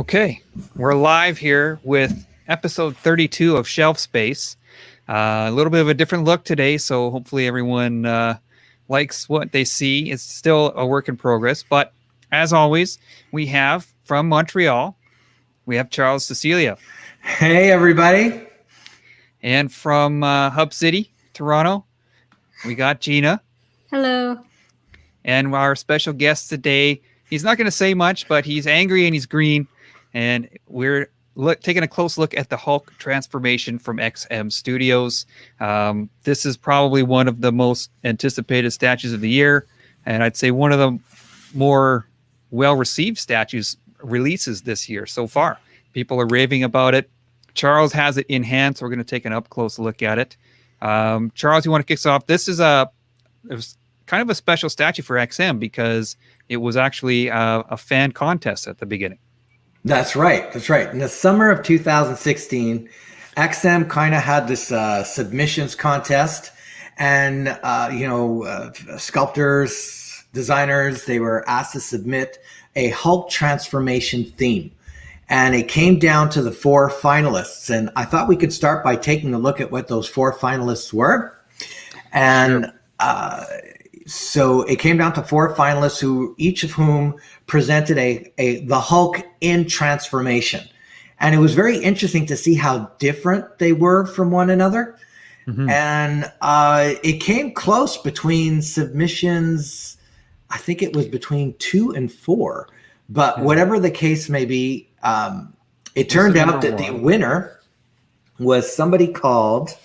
Okay, we're live here with episode 32 of Shelf Space. A little bit of a different look today, so hopefully everyone likes what they see. It's still a work in progress, but as always, we have from Montreal, we have Charles Cecilia. Hey, everybody. And from Hub City, Toronto, we got Gina. Hello. And our special guest today, he's not going to say much, but he's angry and he's green. And we're taking a close look at the Hulk transformation from XM Studios. This is probably one of the most anticipated statues of the year. And I'd say one of the more well-received statues releases this year so far. People are raving about it. Charles has it in hand, so we're going to take an up-close look at it. Charles, you want to kick us off? This is it was kind of a special statue for XM because it was actually a fan contest at the beginning. That's right. That's right. In the summer of 2016, XM kind of had this submissions contest, and sculptors, designers, they were asked to submit a Hulk transformation theme. And it came down to the 4 finalists. And I thought we could start by taking a look at what those 4 finalists were. And so it came down to 4 finalists, who each of whom presented the Hulk in transformation. And it was very interesting to see how different they were from one another. Mm-hmm. And it came close between submissions. I think it was between 2 and 4. But whatever the case may be, it turned out that the winner was somebody called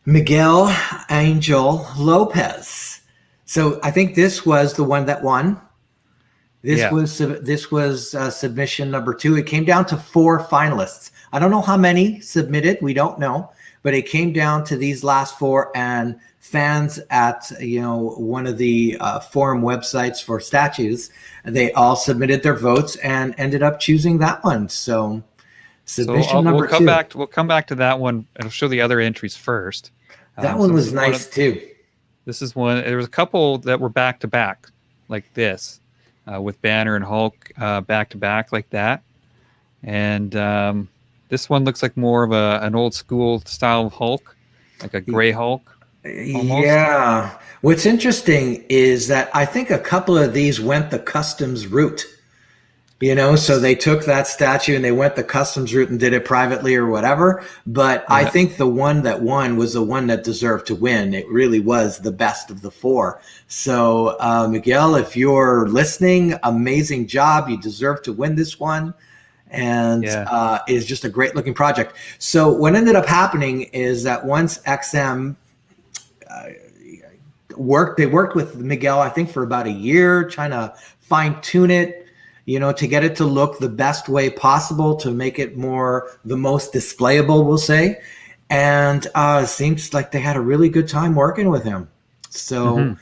Miguel Angel Lopez. So I think this was the one that won. This was submission number 2. It came down to 4 finalists. I don't know how many submitted. We don't know, but it came down to these last 4, and fans at one of the forum websites for statues, they all submitted their votes and ended up choosing that one. So submission number 2. We'll come back to that one, and I'll show the other entries first. That one was nice too. This is one. There was a couple that were back to back like this, with Banner and Hulk back to back like that, and this one looks like more of an old school style of Hulk, like a gray Hulk. Almost. Yeah. What's interesting is that I think a couple of these went the customs route, so they took that statue and they went the customs route and did it privately or whatever. But I think the one that won was the one that deserved to win. It really was the best of the 4. So Miguel, if you're listening, amazing job. You deserve to win this one. And it's just a great looking project. So what ended up happening is that once XM they worked with Miguel, I think, for about a year, trying to fine tune it, to get it to look the best way possible, to make it the most displayable, we'll say. And it seems like they had a really good time working with him. So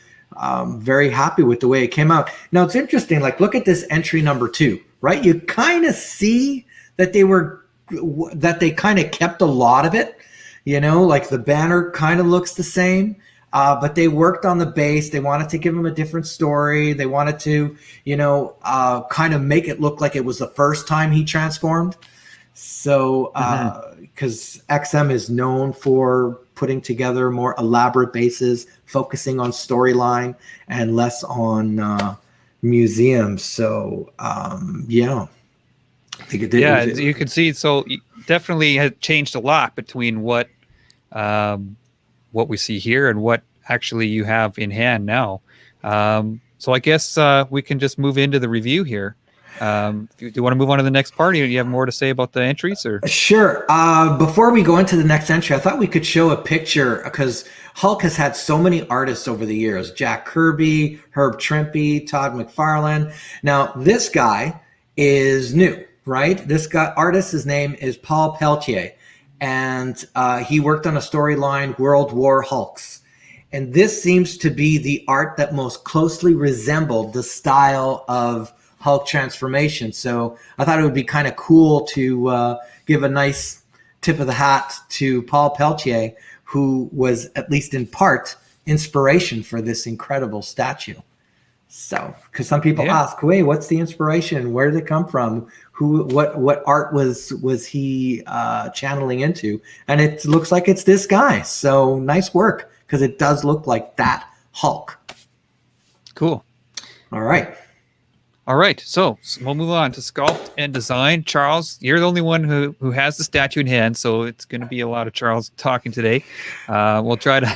very happy with the way it came out. Now it's interesting, look at this entry number 2, right? You kind of see that they kind of kept a lot of it, like the banner kind of looks the same. But they worked on the base. They wanted to give him a different story. They wanted to, kind of make it look like it was the first time he transformed. So, because XM is known for putting together more elaborate bases, focusing on storyline and less on museums. So, I think it did. Yeah, you can see. So, definitely has changed a lot between what we see here and what actually you have in hand now. So I guess we can just move into the review here. Do you want to move on to the next part? Do you have more to say about the entries? Or Sure. Before we go into the next entry, I thought we could show a picture, because Hulk has had so many artists over the years. Jack Kirby, Herb Trimpe, Todd McFarlane. Now, this guy is new, right? This artist, his name is Paul Peltier. And he worked on a storyline, World War Hulks. And this seems to be the art that most closely resembled the style of Hulk transformation. So I thought it would be kind of cool to give a nice tip of the hat to Paul Peltier, who was, at least in part, inspiration for this incredible statue. So, because some people Yeah. ask, "Wait, what's the inspiration? Where did it come from? What art was he channeling into?" And it looks like it's this guy. So nice work, because it does look like that Hulk. Cool. All right. All right, so we'll move on to sculpt and design. Charles, you're the only one who has the statue in hand, so it's going to be a lot of Charles talking today. We'll try to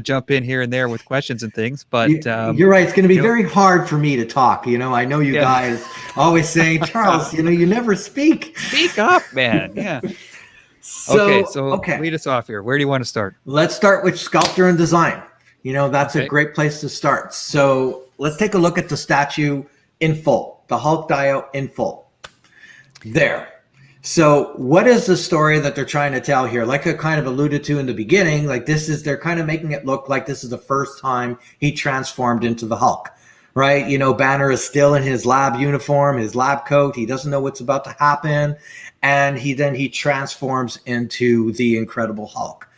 jump in here and there with questions and things, but You're right. It's going to be very hard for me to talk. I know you guys always saying, Charles, you never speak. Speak up, man. Yeah. So lead us off here. Where do you want to start? Let's start with sculpture and design. That's a great place to start. So let's take a look at the statue in full, the Hulk Dio in full. There. So what is the story that they're trying to tell here? Like I kind of alluded to in the beginning, they're kind of making it look like this is the first time he transformed into the Hulk, right? Banner is still in his lab uniform, his lab coat. He doesn't know what's about to happen. And he transforms into the Incredible Hulk.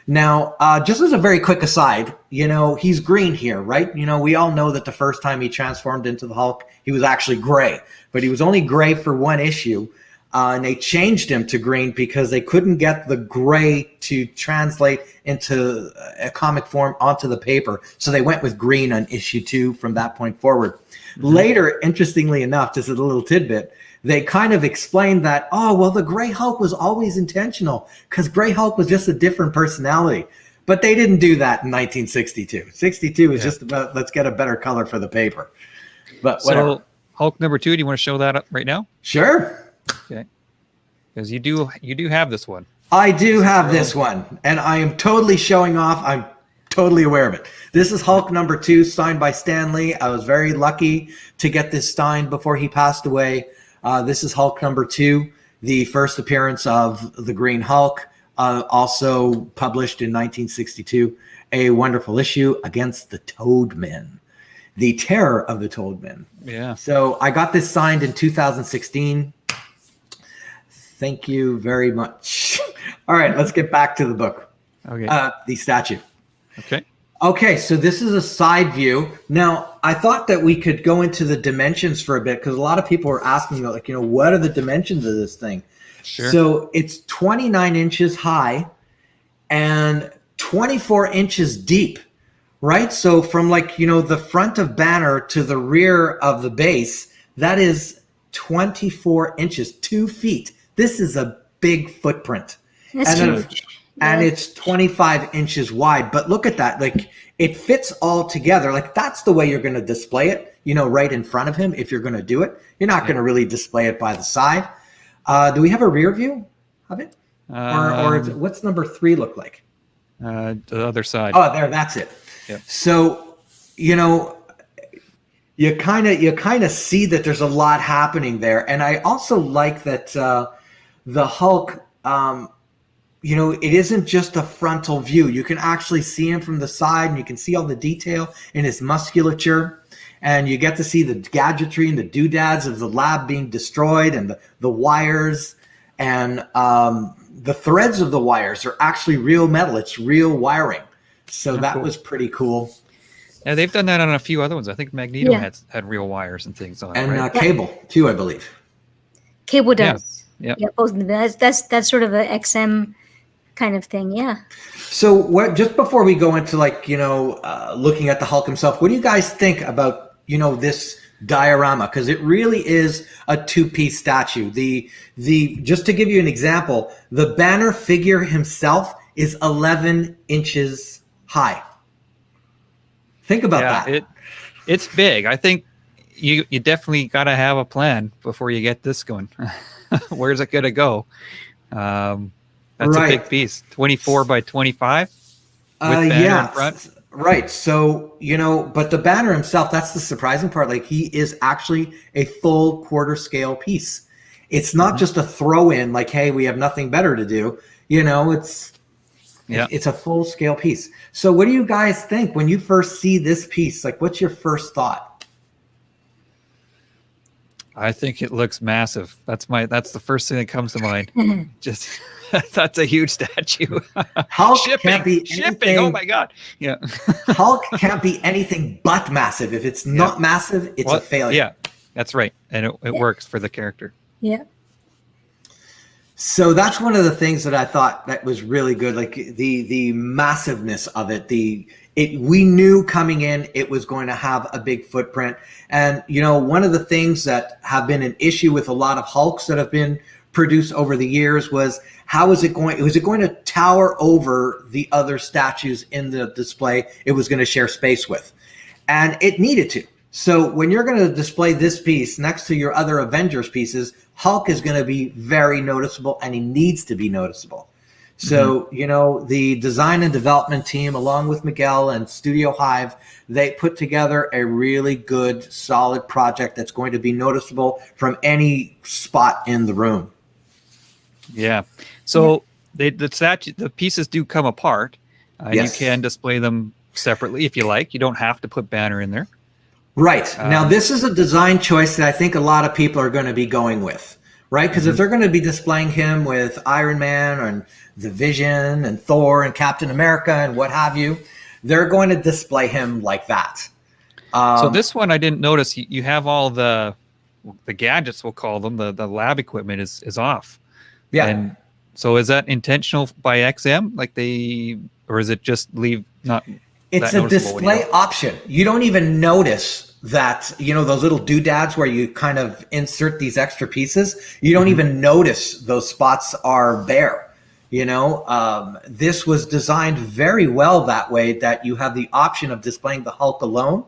Now, just as a very quick aside, he's green here, right? We all know that the first time he transformed into the Hulk, he was actually gray, but he was only gray for one issue. And they changed him to green because they couldn't get the gray to translate into a comic form onto the paper. So they went with green on issue 2 from that point forward. Mm-hmm. Later, interestingly enough, just as a little tidbit, they kind of explained that, the Gray Hulk was always intentional because Gray Hulk was just a different personality. But they didn't do that in 1962. 62 is just about, let's get a better color for the paper. But whatever. So Hulk number 2, do you want to show that up right now? Sure. Okay. Because you do have this one. I do have this one. And I am totally showing off. I'm totally aware of it. This is Hulk number 2, signed by Stan Lee. I was very lucky to get this signed before he passed away. This is Hulk number 2, the first appearance of the Green Hulk, also published in 1962, a wonderful issue against the Toadmen, the terror of the Toadmen. Yeah. So I got this signed in 2016. Thank you very much. All right, let's get back to the book. Okay. The statue. Okay. Okay, so this is a side view. Now, I thought that we could go into the dimensions for a bit because a lot of people were asking, what are the dimensions of this thing? Sure. So it's 29 inches high and 24 inches deep, right? So from the front of Banner to the rear of the base, that is 24 inches, 2 feet. This is a big footprint. That's huge. And it's 25 inches wide. But look at that. It fits all together. That's the way you're going to display it, right in front of him if you're going to do it. You're not going to really display it by the side. Do we have a rear view of it? Or what's number 3 look like? The other side. Oh, there. That's it. Yep. So, you kind of see that there's a lot happening there. And I also like that the Hulk... it isn't just a frontal view. You can actually see him from the side and you can see all the detail in his musculature. And you get to see the gadgetry and the doodads of the lab being destroyed and the wires. And the threads of the wires are actually real metal. It's real wiring. So that was pretty cool. Yeah, they've done that on a few other ones. I think Magneto had real wires and things on it. And right? Cable, too, I believe. Cable does. Yeah. Both of them. That's sort of a XM kind of thing, yeah. So just before we go into looking at the Hulk himself, what do you guys think about this diorama? Because it really is a 2-piece statue. The just to give you an example, the Banner figure himself is 11 inches high. Think about that. It's big. I think you definitely got to have a plan before you get this going. Where's it going to go? That's a big piece. 24 by 25 with Banner in front. Right. So, but the Banner himself, that's the surprising part. He is actually a full quarter scale piece. It's not just a throw in hey, we have nothing better to do. It's a full scale piece. So what do you guys think when you first see this piece? What's your first thought? I think it looks massive. That's the first thing that comes to mind. Just that's a huge statue. Hulk shipping, can't be shipping. Oh anything. my god. Yeah. Hulk can't be anything but massive. If it's not massive, it's a failure. Yeah, that's right. And it works for the character. Yeah. So that's one of the things that I thought that was really good, like the massiveness of it. We knew coming in it was going to have a big footprint. And one of the things that have been an issue with a lot of Hulks that have been produced over the years was was it going to tower over the other statues in the display it was going to share space with? And it needed to. So when you're going to display this piece next to your other Avengers pieces, Hulk is going to be very noticeable, and he needs to be noticeable. So, the design and development team, along with Miguel and Studio Hive, they put together a really good, solid project that's going to be noticeable from any spot in the room. Yeah. So the pieces do come apart. Yes. You can display them separately if you like. You don't have to put Banner in there. Right. Now, this is a design choice that I think a lot of people are going to be going with, right? Because if they're going to be displaying him with Iron Man and the Vision and Thor and Captain America and what have you, they're going to display him like that. So this one I didn't notice. You have all the gadgets, we'll call them, the lab equipment is off. Yeah. And so is that intentional by XM? Or is it just leave not? It's a display option. You don't even notice that, those little doodads where you kind of insert these extra pieces. You don't even notice those spots are bare. This was designed very well that way, that you have the option of displaying the Hulk alone,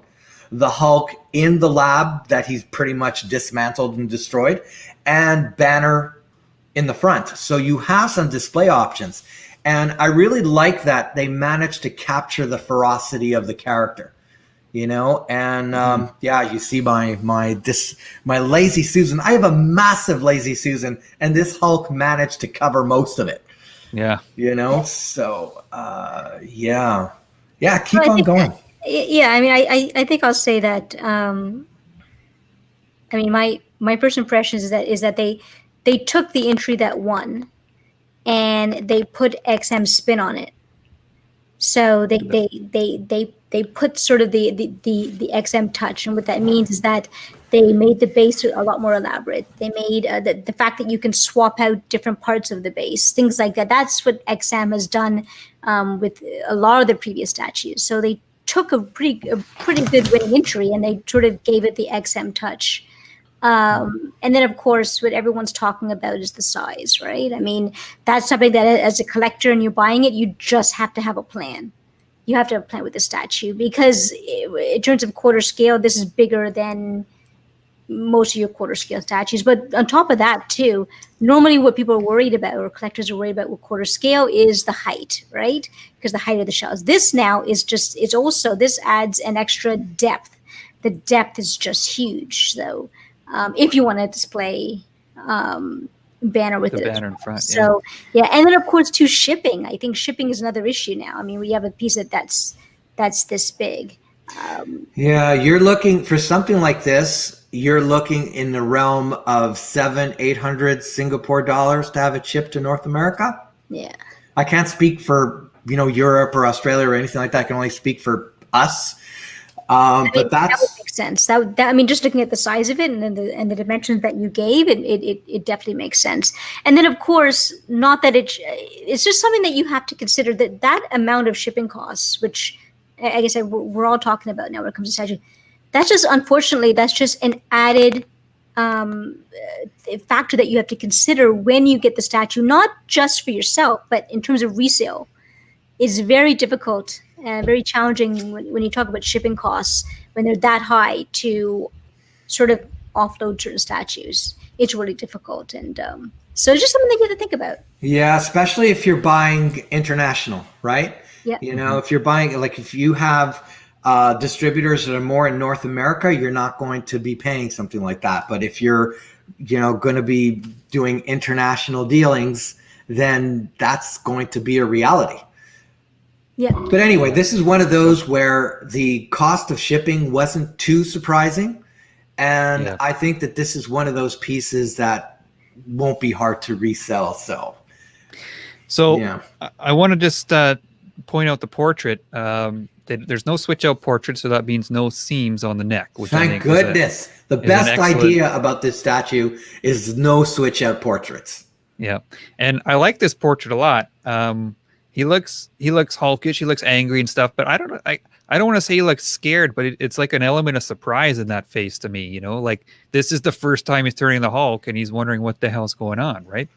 the Hulk in the lab that he's pretty much dismantled and destroyed, and Banner in the front. So you have some display options. And I really like that they managed to capture the ferocity of the character, and you see my Lazy Susan. I have a massive Lazy Susan, and this Hulk managed to cover most of it. Yeah. So keep on going. Yeah, I mean, I think I'll say that. My first impression is that they took the entry that won, and they put XM spin on it. So they put sort of the XM touch, and what that means is that they made the base a lot more elaborate. They made the fact that you can swap out different parts of the base, things like that. That's what XM has done with a lot of the previous statues. So they took a pretty good winning entry, and they sort of gave it the XM touch. And then, of course, what everyone's talking about is the size, right? I mean, that's something that as a collector and you're buying it, you just have to have a plan. You have to have a plan with the statue, because in terms of quarter scale, this is bigger than most of your quarter scale statues. But on top of that, too, normally what people are worried about, or collectors are worried about with quarter scale, is the height, right? Because the height of the shells. This now is this adds an extra depth. The depth is just huge, though. If you want to display Banner with the it. banner in front. So, and then, of course, too, shipping. I think shipping is another issue now. I mean, we have a piece that's this big. You're looking for something like this. You're looking in the realm of $700-800 Singapore dollars to have it shipped to North America. Yeah. I can't speak for Europe or Australia or anything like that. I can only speak for us. But that would make sense. That I mean, just looking at the size of it and the dimensions that you gave, it definitely makes sense. And then, of course, not that it's just something that you have to consider, that amount of shipping costs, which I guess we're all talking about now when it comes to statue. That's just, unfortunately, that's just an added factor that you have to consider when you get the statue, not just for yourself, but in terms of resale. It's very difficult and very challenging when you talk about shipping costs, when they're that high, to sort of offload certain statues. It's really difficult. And so it's just something that you have to think about. Yeah, especially if you're buying international, right? Yeah. If you're buying, like if you have distributors that are more in North America, you're not going to be paying something like that. But if you're, going to be doing international dealings, then that's going to be a reality. Yeah. But anyway, this is one of those where the cost of shipping wasn't too surprising. And Yeah. I think that this is one of those pieces that won't be hard to resell. So Yeah. I want to just point out the portrait. There's no switch out portrait, so that means no seams on the neck, which I Thank think goodness. The is an best excellent- idea about this statue is no switch out portraits. Yeah, and I like this portrait a lot. He looks hulkish. He looks angry and stuff, but I don't know. I don't want to say he looks scared, but it's like an element of surprise in that face to me. You know, like this is the first time he's turning the Hulk, and he's wondering what the hell's going on, right?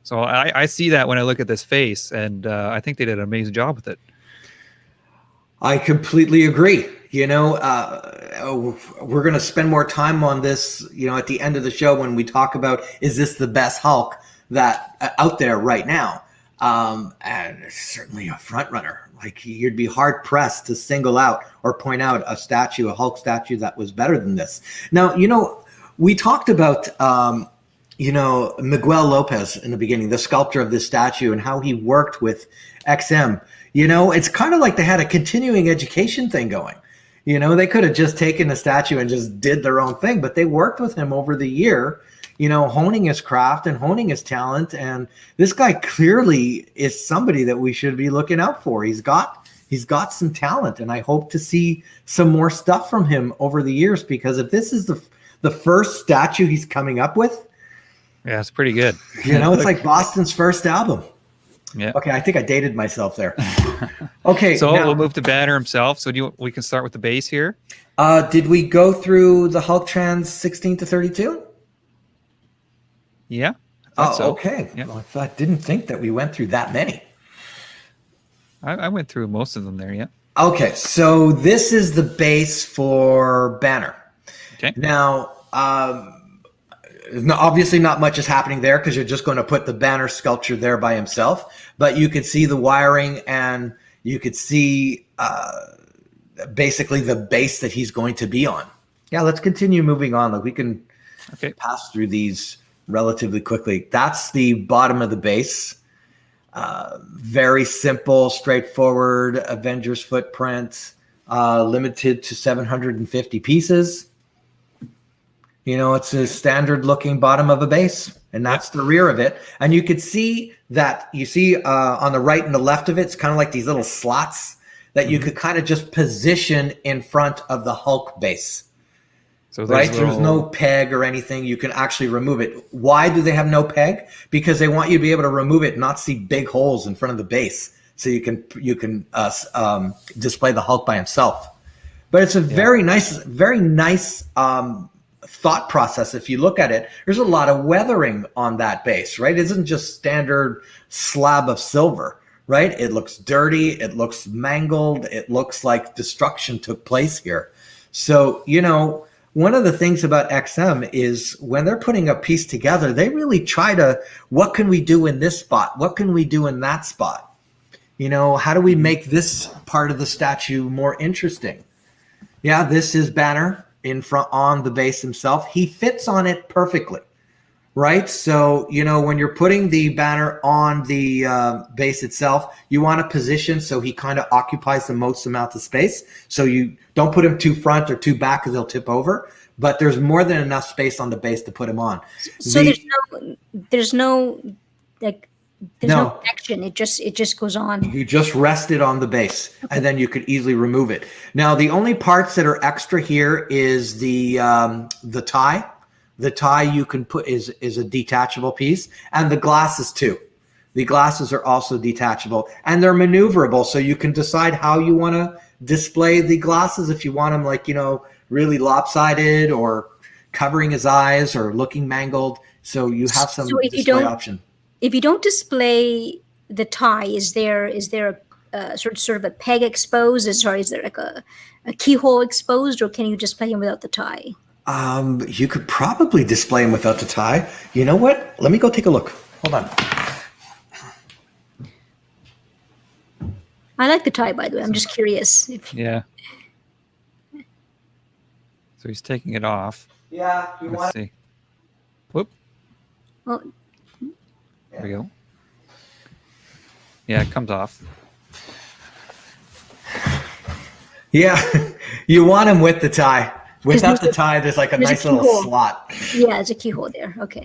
So I see that when I look at this face, and I think they did an amazing job with it. I completely agree. You know, we're going to spend more time on this, you know, at the end of the show when we talk about, is this the best Hulk that out there right now? And it's certainly a front runner. Like, you'd be hard pressed to single out or point out a Hulk statue that was better than this. Now, you know, we talked about, you know, Miguel Lopez in the beginning, the sculptor of this statue, and how he worked with XM. You know, it's kind of like they had a continuing education thing going. You know, they could have just taken the statue and just did their own thing, but they worked with him over the year, you know, honing his craft and honing his talent. And this guy clearly is somebody that we should be looking out for. He's got some talent, and I hope to see some more stuff from him over the years, because if this is the first statue he's coming up with, Yeah, it's pretty good. you know, it's like Boston's first album. Yeah. Okay, I think I dated myself there. Okay, So now, we'll move to Banner himself. So we can start with the base here. did we go through the Hulk Trans 16 to 32? Yeah. I thought so. Okay. Yeah. Well, I didn't think that we went through that many. I went through most of them there. Yeah. Okay, so this is the base for Banner. Okay. Now, obviously not much is happening there because you're just going to put the Banner sculpture there by himself, but you could see the wiring, and you could see basically the base that he's going to be on. Yeah, let's continue moving on. Like, we can pass through these relatively quickly. That's the bottom of the base. Very simple, straightforward Avengers footprint, limited to 750 pieces. You know, it's a standard looking bottom of a base, and that's the rear of it. And you could see that, on the right and the left of it, it's kind of like these little slots that you could kind of just position in front of the Hulk base. So there's no peg or anything. You can actually remove it. Why do they have no peg? Because they want you to be able to remove it and not see big holes in front of the base, so you can display the Hulk by himself. But it's a very nice thought process. If you look at it, there's a lot of weathering on that base, right? It isn't just standard slab of silver, right? It looks dirty. It looks mangled. It looks like destruction took place here. So, you know, one of the things about XM is when they're putting a piece together, they really try to, what can we do in this spot? What can we do in that spot? You know, how do we make this part of the statue more interesting? Yeah, this is Banner in front on the base himself. He fits on it perfectly, right? So, you know, when you're putting the Banner on the base itself, you want to position so he kind of occupies the most amount of space. So you don't put him too front or too back because they'll tip over, but there's more than enough space on the base to put him on. So there's no connection. It just goes on. You just rest it on the base, and then you could easily remove it. Now, the only parts that are extra here is the tie. The tie you can put is a detachable piece, and the glasses too. The glasses are also detachable, and they're maneuverable, so you can decide how you want to display the glasses. If you want them, like, you know, really lopsided or covering his eyes or looking mangled, so you have some display option. If you don't display the tie, is there a sort of a peg exposed? Is there like a keyhole exposed, or can you display him without the tie? You could probably display him without the tie. You know what? Let me go take a look. Hold on. I like the tie, by the way. I'm just curious. Yeah. So he's taking it off. Yeah. Let's see. Whoop. Oh. There we go. Yeah, it comes off. Yeah. You want him with the tie. Without the tie, there's like a there's a nice little keyhole. slot. Yeah, there's a keyhole there. Okay.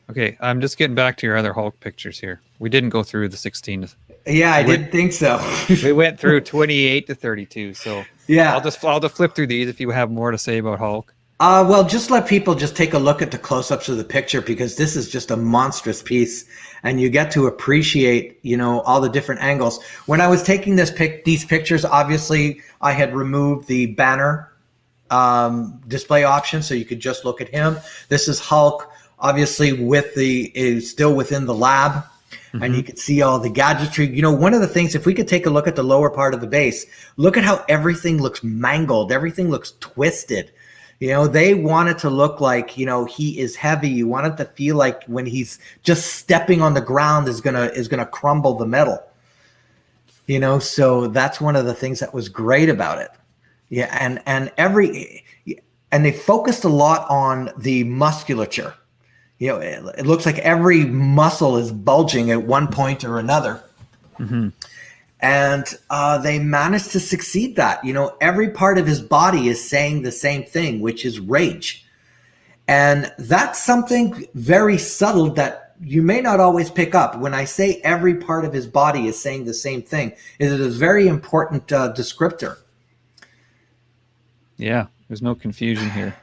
Okay, I'm just getting back to your other Hulk pictures here. We didn't go through the 16. Yeah, I didn't think so. We went through 28 to 32. So Yeah. I'll just flip through these if you have more to say about Hulk. Well, just let people just take a look at the close-ups of the picture, because this is just a monstrous piece, and you get to appreciate, all the different angles. When I was taking these pictures, obviously I had removed the banner display option, so you could just look at him. This is Hulk, obviously is still within the lab, and you can see all the gadgetry. One of the things, if we could take a look at the lower part of the base, look at how everything looks mangled, everything looks twisted. They want it to look like, he is heavy. You want it to feel like when he's just stepping on the ground is gonna crumble the metal. So that's one of the things that was great about it. Yeah, and they focused a lot on the musculature. It looks like every muscle is bulging at one point or another. Mm-hmm. And they managed to succeed that. Every part of his body is saying the same thing, which is rage. And that's something very subtle that you may not always pick up. When I say every part of his body is saying the same thing, it is a very important descriptor. Yeah, there's no confusion here.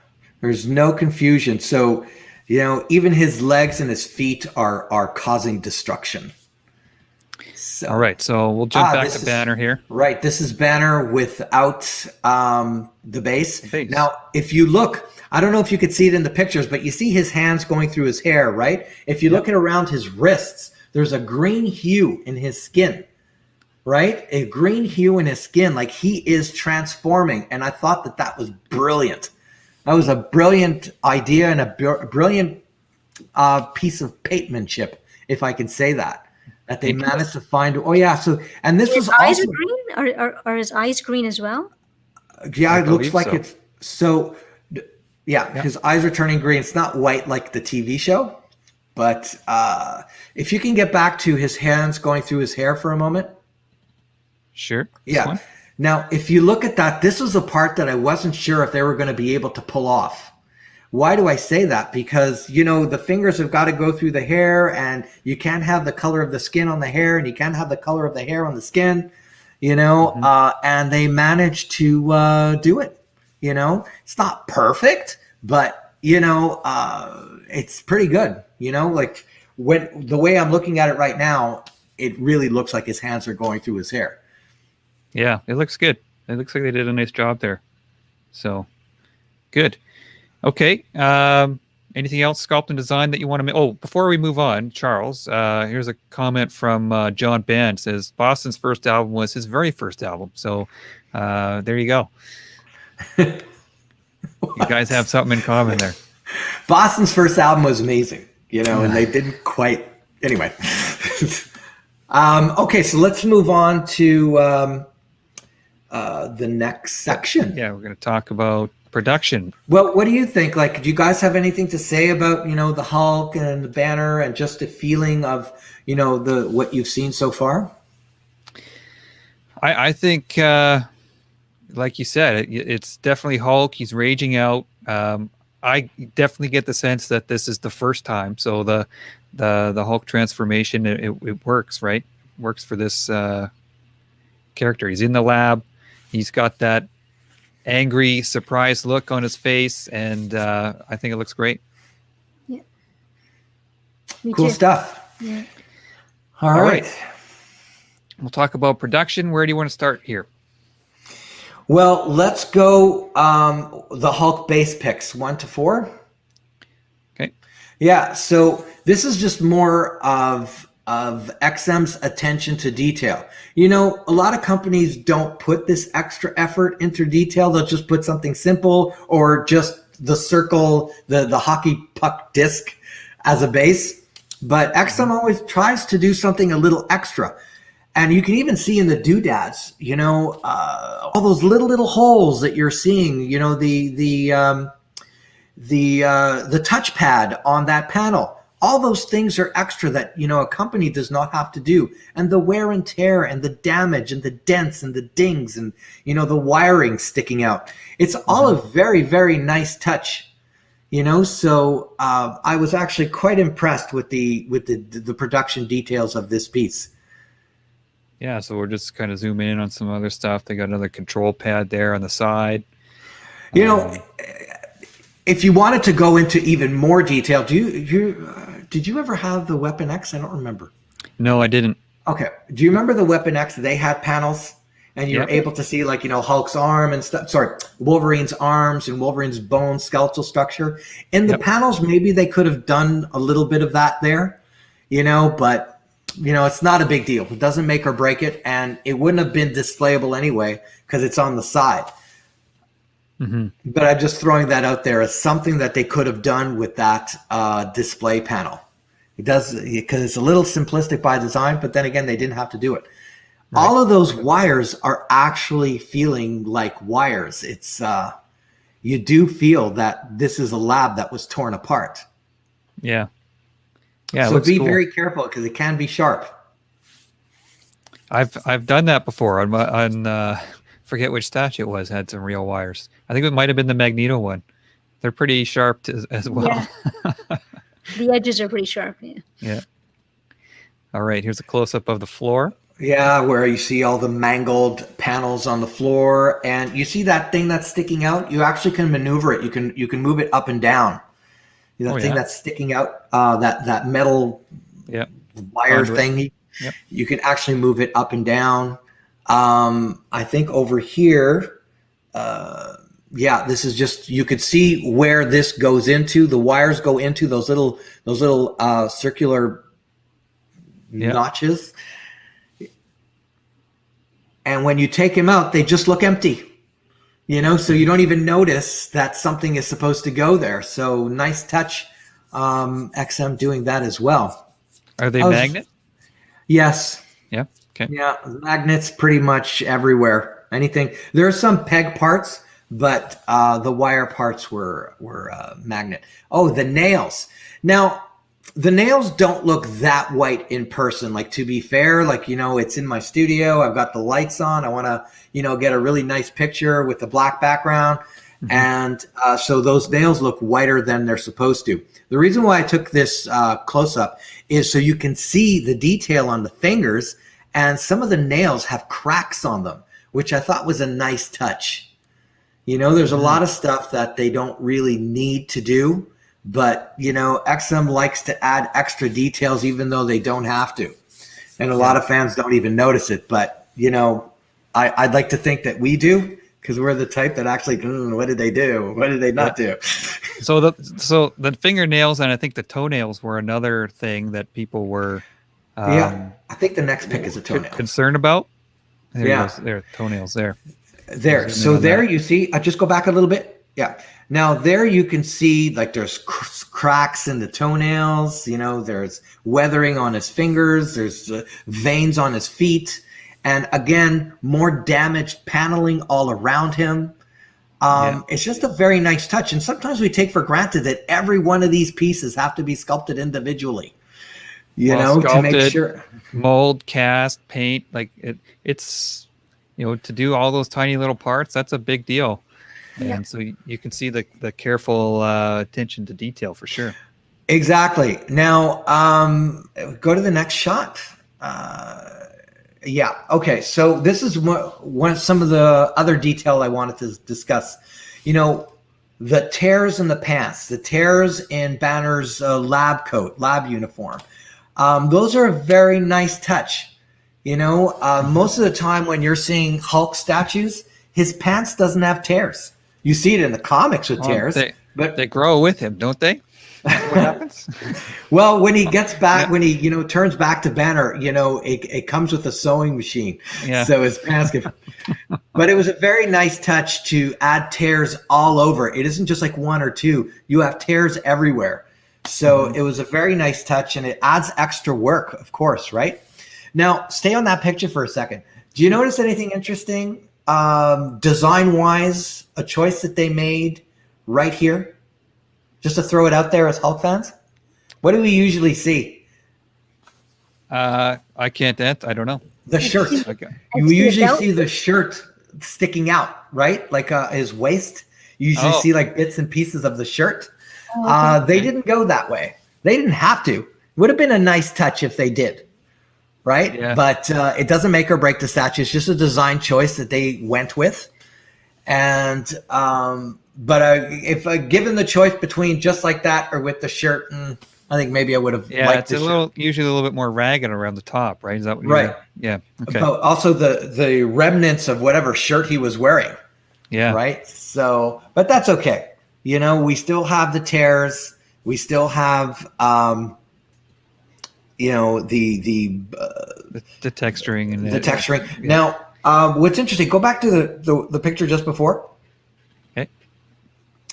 There's no confusion. So, even his legs and his feet are causing destruction. So, all right, so we'll jump back to Banner here. Right, this is Banner without the base. Now, if you look, I don't know if you could see it in the pictures, but you see his hands going through his hair, right? If you look at around his wrists, there's a green hue in his skin, right? A green hue in his skin, like he is transforming. And I thought that was brilliant. That was a brilliant idea and a brilliant piece of paintmanship, if I can say that. That they managed to find. Oh yeah. So, and this was eyes also green. Are his eyes green as well? Yeah, it looks like it's so. Yeah, his eyes are turning green. It's not white like the TV show, but if you can get back to his hands going through his hair for a moment. Sure. Yeah. Now, if you look at that, this was a part that I wasn't sure if they were going to be able to pull off. Why do I say that? Because, the fingers have got to go through the hair, and you can't have the color of the skin on the hair, and you can't have the color of the hair on the skin, and they managed to do it. It's not perfect, but, it's pretty good. Like when the way I'm looking at it right now, it really looks like his hands are going through his hair. Yeah, it looks good. It looks like they did a nice job there. So, good. Okay. Anything else, sculpt and design, that you want to make? Oh, before we move on, Charles, here's a comment from John Band. Says Boston's first album was his very first album. So there you go. You guys have something in common there. Boston's first album was amazing, and they didn't quite. Anyway. Okay, so let's move on to the next section. Yeah, we're going to talk about production. Well, what do you think? Like, do you guys have anything to say about, the Hulk and the Banner and just the feeling of, what you've seen so far? I think, like you said, it's definitely Hulk. He's raging out. I definitely get the sense that this is the first time. So the Hulk transformation, it works, right? Works for this character. He's in the lab. He's got that angry, surprised look on his face, and I think it looks great. Yeah. Cool stuff. Yeah. All right. We'll talk about production. Where do you want to start here? Well, let's go the Hulk base picks 1 to 4. Okay. Yeah, so this is just more of XM's attention to detail. A lot of companies don't put this extra effort into detail. They'll just put something simple or just the circle, the hockey puck disc as a base. But XM always tries to do something a little extra. And you can even see in the doodads, all those little holes that you're seeing, the touchpad on that panel. All those things are extra that, a company does not have to do. And the wear and tear and the damage and the dents and the dings and, the wiring sticking out. It's all a very, very nice touch, So I was actually quite impressed with the production details of this piece. Yeah, so we're just kind of zooming in on some other stuff. They got another control pad there on the side. If you wanted to go into even more detail, did you ever have the Weapon X? I don't remember. No, I didn't. Okay. Do you remember the Weapon X? They had panels, and you were able to see Hulk's arm and stuff. Sorry, Wolverine's arms and Wolverine's bone skeletal structure. In the panels, maybe they could have done a little bit of that there, but it's not a big deal. It doesn't make or break it, and it wouldn't have been displayable anyway because it's on the side. Mm-hmm. But I'm just throwing that out there as something that they could have done with that display panel. It does, because it's a little simplistic by design, but then again, they didn't have to do it. Right. All of those wires are actually feeling like wires. It's you do feel that this is a lab that was torn apart. Yeah. Yeah. So be very careful because it can be sharp. I've done that before on forget which statue it was, had some real wires. I think it might have been the Magneto one. They're pretty sharp as well. Yeah. The edges are pretty sharp. Yeah. Yeah. All right. Here's a close up of the floor. Yeah, where you see all the mangled panels on the floor, and you see that thing that's sticking out. You actually can maneuver it. You can move it up and down. That thing that's sticking out, that metal wire thingy. Yep. You can actually move it up and down. I think over here, this is just, you could see where this goes into. The wires go into those little circular notches. And when you take them out, they just look empty, so you don't even notice that something is supposed to go there. So nice touch, XM doing that as well. Are they magnet? Yes. Yeah. Okay. Yeah, magnets pretty much everywhere. Anything. There are some peg parts, but the wire parts were magnet. Oh, the nails. Now, the nails don't look that white in person. Like, to be fair, it's in my studio. I've got the lights on. I want to, get a really nice picture with the black background. Mm-hmm. And so those nails look whiter than they're supposed to. The reason why I took this close up is so you can see the detail on the fingers, and some of the nails have cracks on them, which I thought was a nice touch. There's a lot of stuff that they don't really need to do, but, XM likes to add extra details even though they don't have to. And a lot of fans don't even notice it. But, I'd like to think that we do, because we're the type that actually, what did they do? What did they not do? So the fingernails and I think the toenails were another thing that people were I think the next pick is a toenail. Concerned about? There are toenails there. There. So there you see, I just go back a little bit. Yeah. Now there you can see there's cracks in the toenails, there's weathering on his fingers, there's veins on his feet, and again, more damaged paneling all around him. It's just a very nice touch. And sometimes we take for granted that every one of these pieces have to be sculpted individually, to make sure. Mold, cast, paint, it's, to do all those tiny little parts, that's a big deal. And so you can see the careful attention to detail for sure. Exactly. Now, go to the next shot. Okay. So this is some of the other detail I wanted to discuss. The tears in the pants, the tears in Banner's lab uniform. Those are a very nice touch. Most of the time when you're seeing Hulk statues, his pants doesn't have tears. You see it in the comics with tears, but they grow with him, don't they? That's what happens. Well, when he gets back, when he turns back to Banner, it comes with a sewing machine. Yeah. So his pants get. But it was a very nice touch to add tears all over. It isn't just like one or two. You have tears everywhere. So it was a very nice touch, and it adds extra work, of course, right? Now, stay on that picture for a second. Do you notice anything interesting? Design-wise, a choice that they made right here, just to throw it out there as Hulk fans? What do we usually see? I can't answer. I don't know. The shirt. Okay. You usually see the shirt sticking out, right? Like his waist. You usually see like bits and pieces of the shirt. They didn't go that way. They didn't have to. Would have been a nice touch if they did, right? Yeah. But it doesn't make or break the statue. It's just a design choice that they went with. And but if given the choice between just like that or with the shirt, I think maybe I would have liked it's usually a little bit more ragged around the top, right? Is that what right? Yeah. Okay. But also the remnants of whatever shirt he was wearing. Yeah. Right. So, but that's okay. You know, we still have the tears. We still have, you know, the texturing and the texturing. Yeah. Now, what's interesting? Go back to the picture just before. Okay.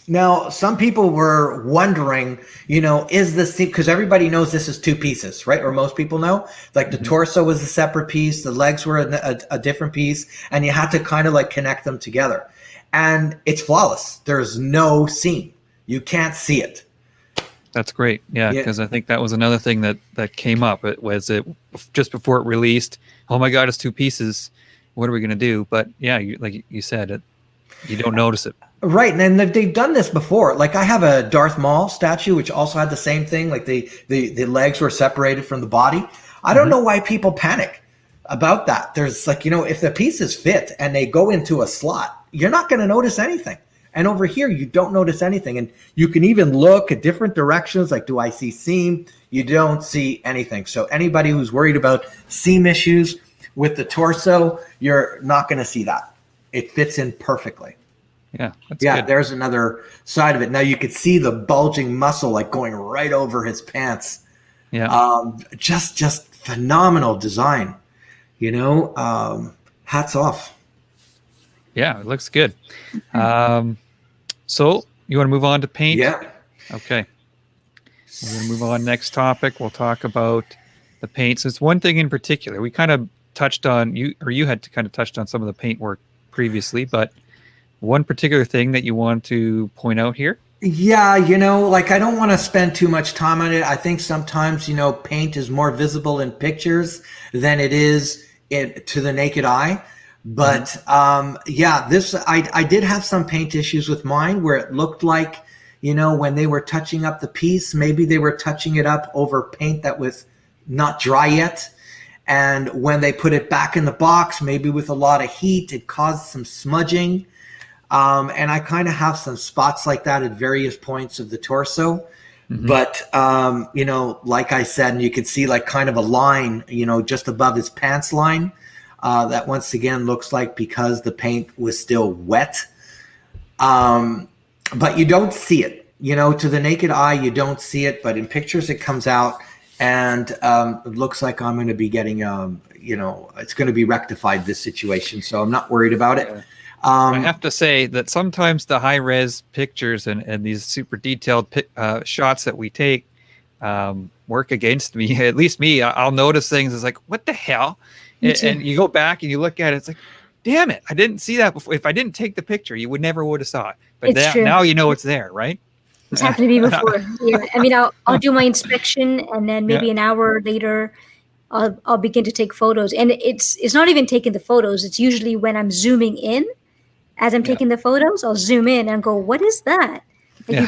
Now, some people were wondering, you know, is this because everybody knows this is two pieces, right? Or most people know, like the torso was a separate piece, the legs were a different piece, and you had to kind of like connect them together. And it's flawless. There's no seam. You can't see it. That's great. Yeah, because I think that was another thing that came up. It was just before it released. Oh my God, it's two pieces. What are we going to do? But yeah, like you said, you don't notice it. Right, and they've done this before. Like I have a Darth Maul statue, which also had the same thing. Like the legs were separated from the body. I don't know why people panic about that. There's like, you know, if the pieces fit and they go into a slot, you're not going to notice anything. And over here, you don't notice anything. And you can even look at different directions. Like, do I see seam? You don't see anything. So anybody who's worried about seam issues with the torso, you're not going to see that. It fits in perfectly. Yeah. That's good. There's another side of it. Now you could see the bulging muscle like going right over his pants. Yeah. Just phenomenal design. You know, hats off. Yeah, it looks good. So you want to move on to paint? Yeah. Okay. We're going to move on. Next topic. We'll talk about the paint. So it's one thing in particular. We kind of touched on you had kind of touched on some of the paint work previously, but one particular thing that you want to point out here? Yeah, you know, like I don't want to spend too much time on it. I think sometimes, you know, paint is more visible in pictures than it is to the naked eye. But I did have some paint issues with mine where it looked like, you know, when they were touching up the piece, maybe they were touching it up over paint that was not dry yet. And when they put it back in the box, maybe with a lot of heat, it caused some smudging. And I kind of have some spots like that at various points of the torso. But, you know, like I said, and you could see like kind of a line, you know, just above his pants line. That once again looks like because the paint was still wet. But you don't see it, you know, to the naked eye, you don't see it, but in pictures it comes out and it looks like I'm going to be getting, you know, it's going to be rectified, this situation. So I'm not worried about it. I have to say that sometimes the high res pictures and these super detailed shots that we take work against me. At least me, I'll notice things. It's like, what the hell? And you go back and you look at it, it's like, damn it, I didn't see that before. If I didn't take the picture, you would never would have saw it. But now you know it's there, right? It's happened to me before. Yeah. I mean, I'll do my inspection and then maybe an hour later, I'll begin to take photos. And it's not even taking the photos. It's usually when I'm zooming in, as I'm taking the photos, I'll zoom in and go, what is that? Like you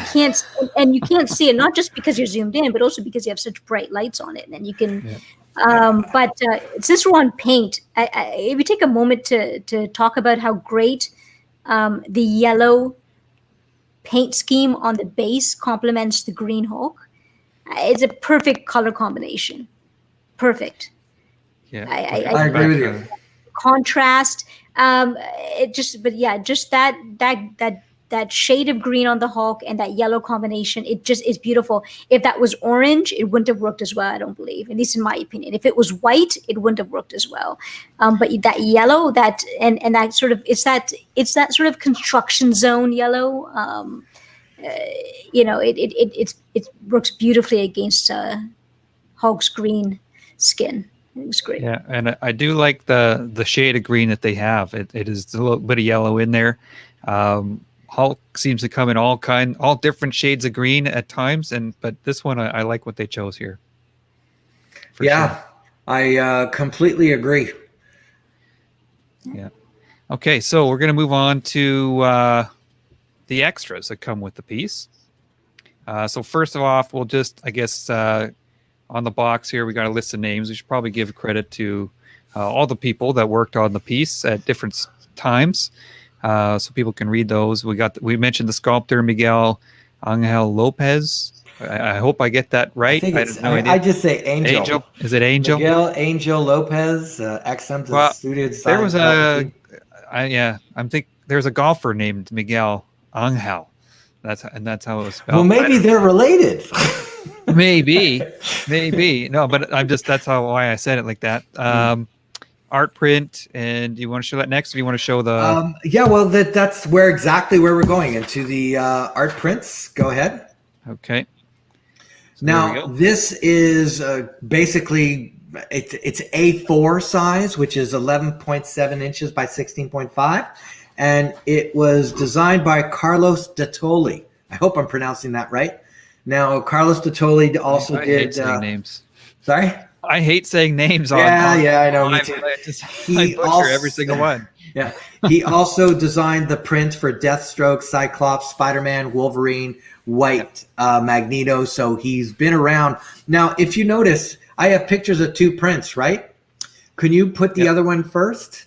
can't see it, not just because you're zoomed in, but also because you have such bright lights on it. And you can, but since we're on paint, if we take a moment to talk about how great the yellow paint scheme on the base complements the green Hulk. It's a perfect color combination. Perfect. Yeah, I agree with you. Contrast. Just that shade of green on the Hulk and that yellow combination, it just is beautiful. If that was orange, it wouldn't have worked as well, I don't believe, at least in my opinion. If it was white, it wouldn't have worked as well. But that yellow, that and that sort of it's that sort of construction zone yellow. You know, it works beautifully against Hulk's green skin. It's great. Yeah, and I do like the shade of green that they have. It is a little bit of yellow in there. Hulk seems to come in all different shades of green at times, but this one I like what they chose here. For Yeah, sure. I completely agree. Yeah. Okay, so we're going to move on to the extras that come with the piece. So first of all, we'll just, I guess, on the box here, we got a list of names. We should probably give credit to all the people that worked on the piece at different times, so people can read those. We mentioned the sculptor Miguel Lopez. I hope I get that right. I think have no idea. I just say Angel. Angel? Is it Angel? Miguel Angel Lopez, XM Well, studio design. there was there's a golfer named Miguel Angel. That's how it was spelled. Well, maybe they're related. maybe no, but that's why I said it like that. Art print, and do you want to show that next, or do you want to show the? Yeah, well, that's exactly where we're going, into the art prints. Go ahead. Okay. So now this is basically it's A4 size, which is 11.7 inches by 16.5, and it was designed by Carlos Dottoli. I hope I'm pronouncing that right. Now, Carlos Dottoli also I did. hate saying names. Sorry. I hate saying names. Yeah, I know. I butcher every single one. Yeah, he also designed the print for Deathstroke, Cyclops, Spider-Man, Wolverine, White, Magneto. So he's been around. Now, if you notice, I have pictures of two prints, right? Can you put the other one first?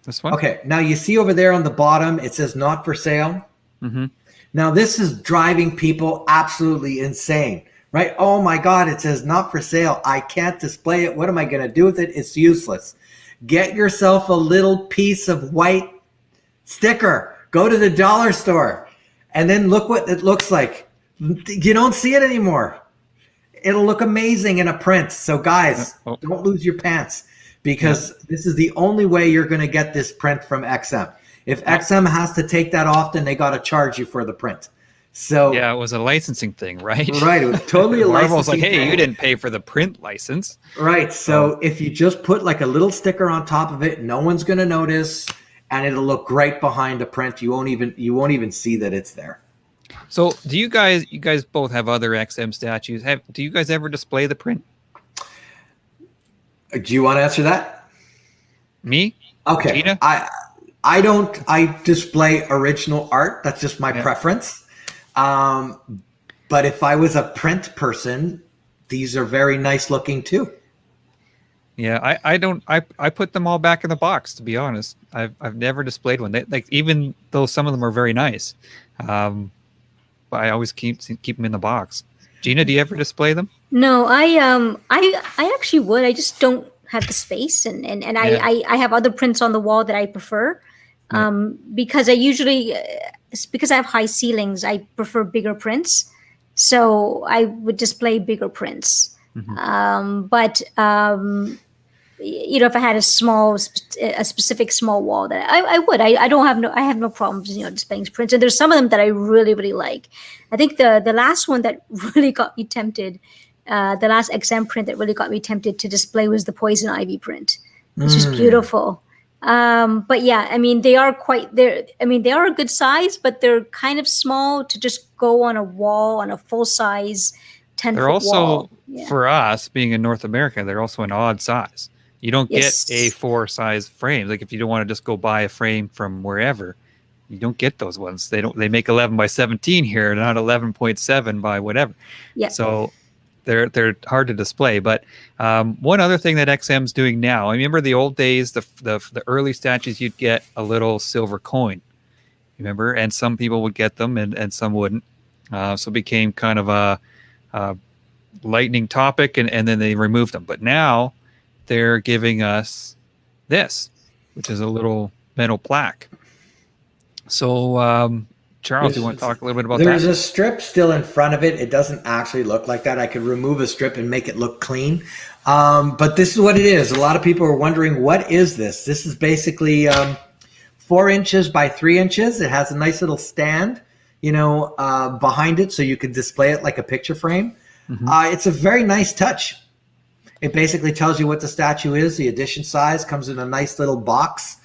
This one? Okay. Now, you see over there on the bottom, it says not for sale. Mm-hmm. Now, this is driving people absolutely insane, right? Oh, my God, it says not for sale. I can't display it. What am I going to do with it? It's useless. Get yourself a little piece of white sticker. Go to the dollar store and then look what it looks like. You don't see it anymore. It'll look amazing in a print. So, guys, don't lose your pants, because this is the only way you're going to get this print from XM. If XM has to take that off, then they got to charge you for the print. So yeah, it was a licensing thing, right? Right, it was totally a licensing Marvel's like, hey, thing. you didn't pay for the print license. Right. So if you just put like a little sticker on top of it, no one's going to notice, and it'll look great behind the print. You won't even see that it's there. So do you guys both have other XM statues? Do you guys ever display the print? Do you want to answer that? Me? Okay. Gina? I don't. I display original art. That's just my preference. But if I was a print person, these are very nice looking too. Yeah, I don't. I put them all back in the box, to be honest. I've never displayed one. Even though some of them are very nice, but I always keep them in the box. Gina, do you ever display them? No, I actually would. I just don't have the space, and I have other prints on the wall that I prefer. Because I usually, because I have high ceilings, I prefer bigger prints. So I would display bigger prints. Mm-hmm. But if I had a specific small wall, that I would. I have no problems, displaying prints. And there's some of them that I really, really like. I think the last one that really got me tempted, the last XM print that really got me tempted to display was the Poison Ivy print, which is beautiful. But yeah, I mean, they are they are a good size, but they're kind of small to just go on a wall, on a full size 10-foot They're also, wall. for us being in North America, they're also an odd size. You don't get A4 size frames. Like if you don't want to just go buy a frame from wherever, you don't get those ones. They make 11 by 17 here, not 11.7 by whatever. Yeah. So they're hard to display. But one other thing that XM's doing now, I remember the old days, the early statues, you'd get a little silver coin, remember? And some people would get them and some wouldn't. So it became kind of a lightning topic, and then they removed them. But now they're giving us this, which is a little metal plaque. So Charles, you want to talk a little bit about that? There's a strip still in front of it. It doesn't actually look like that. I could remove a strip and make it look clean. But this is what it is. A lot of people are wondering, what is this? This is basically 4 inches by 3 inches. It has a nice little stand, behind it, so you could display it like a picture frame. Mm-hmm. It's a very nice touch. It basically tells you what the statue is. The edition size comes in a nice little box.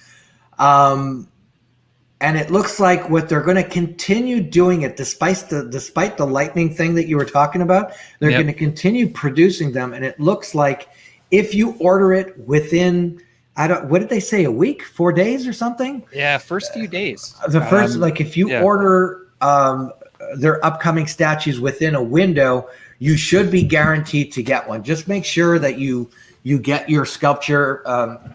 And it looks like what they're going to continue doing it despite the lightning thing that you were talking about. They're Yep. going to continue producing them, and it looks like if you order it within what did they say, a week, 4 days or something? Yeah, first few days. The first, like if you yeah. order their upcoming statues within a window, you should be guaranteed to get one. Just make sure that you get your sculpture,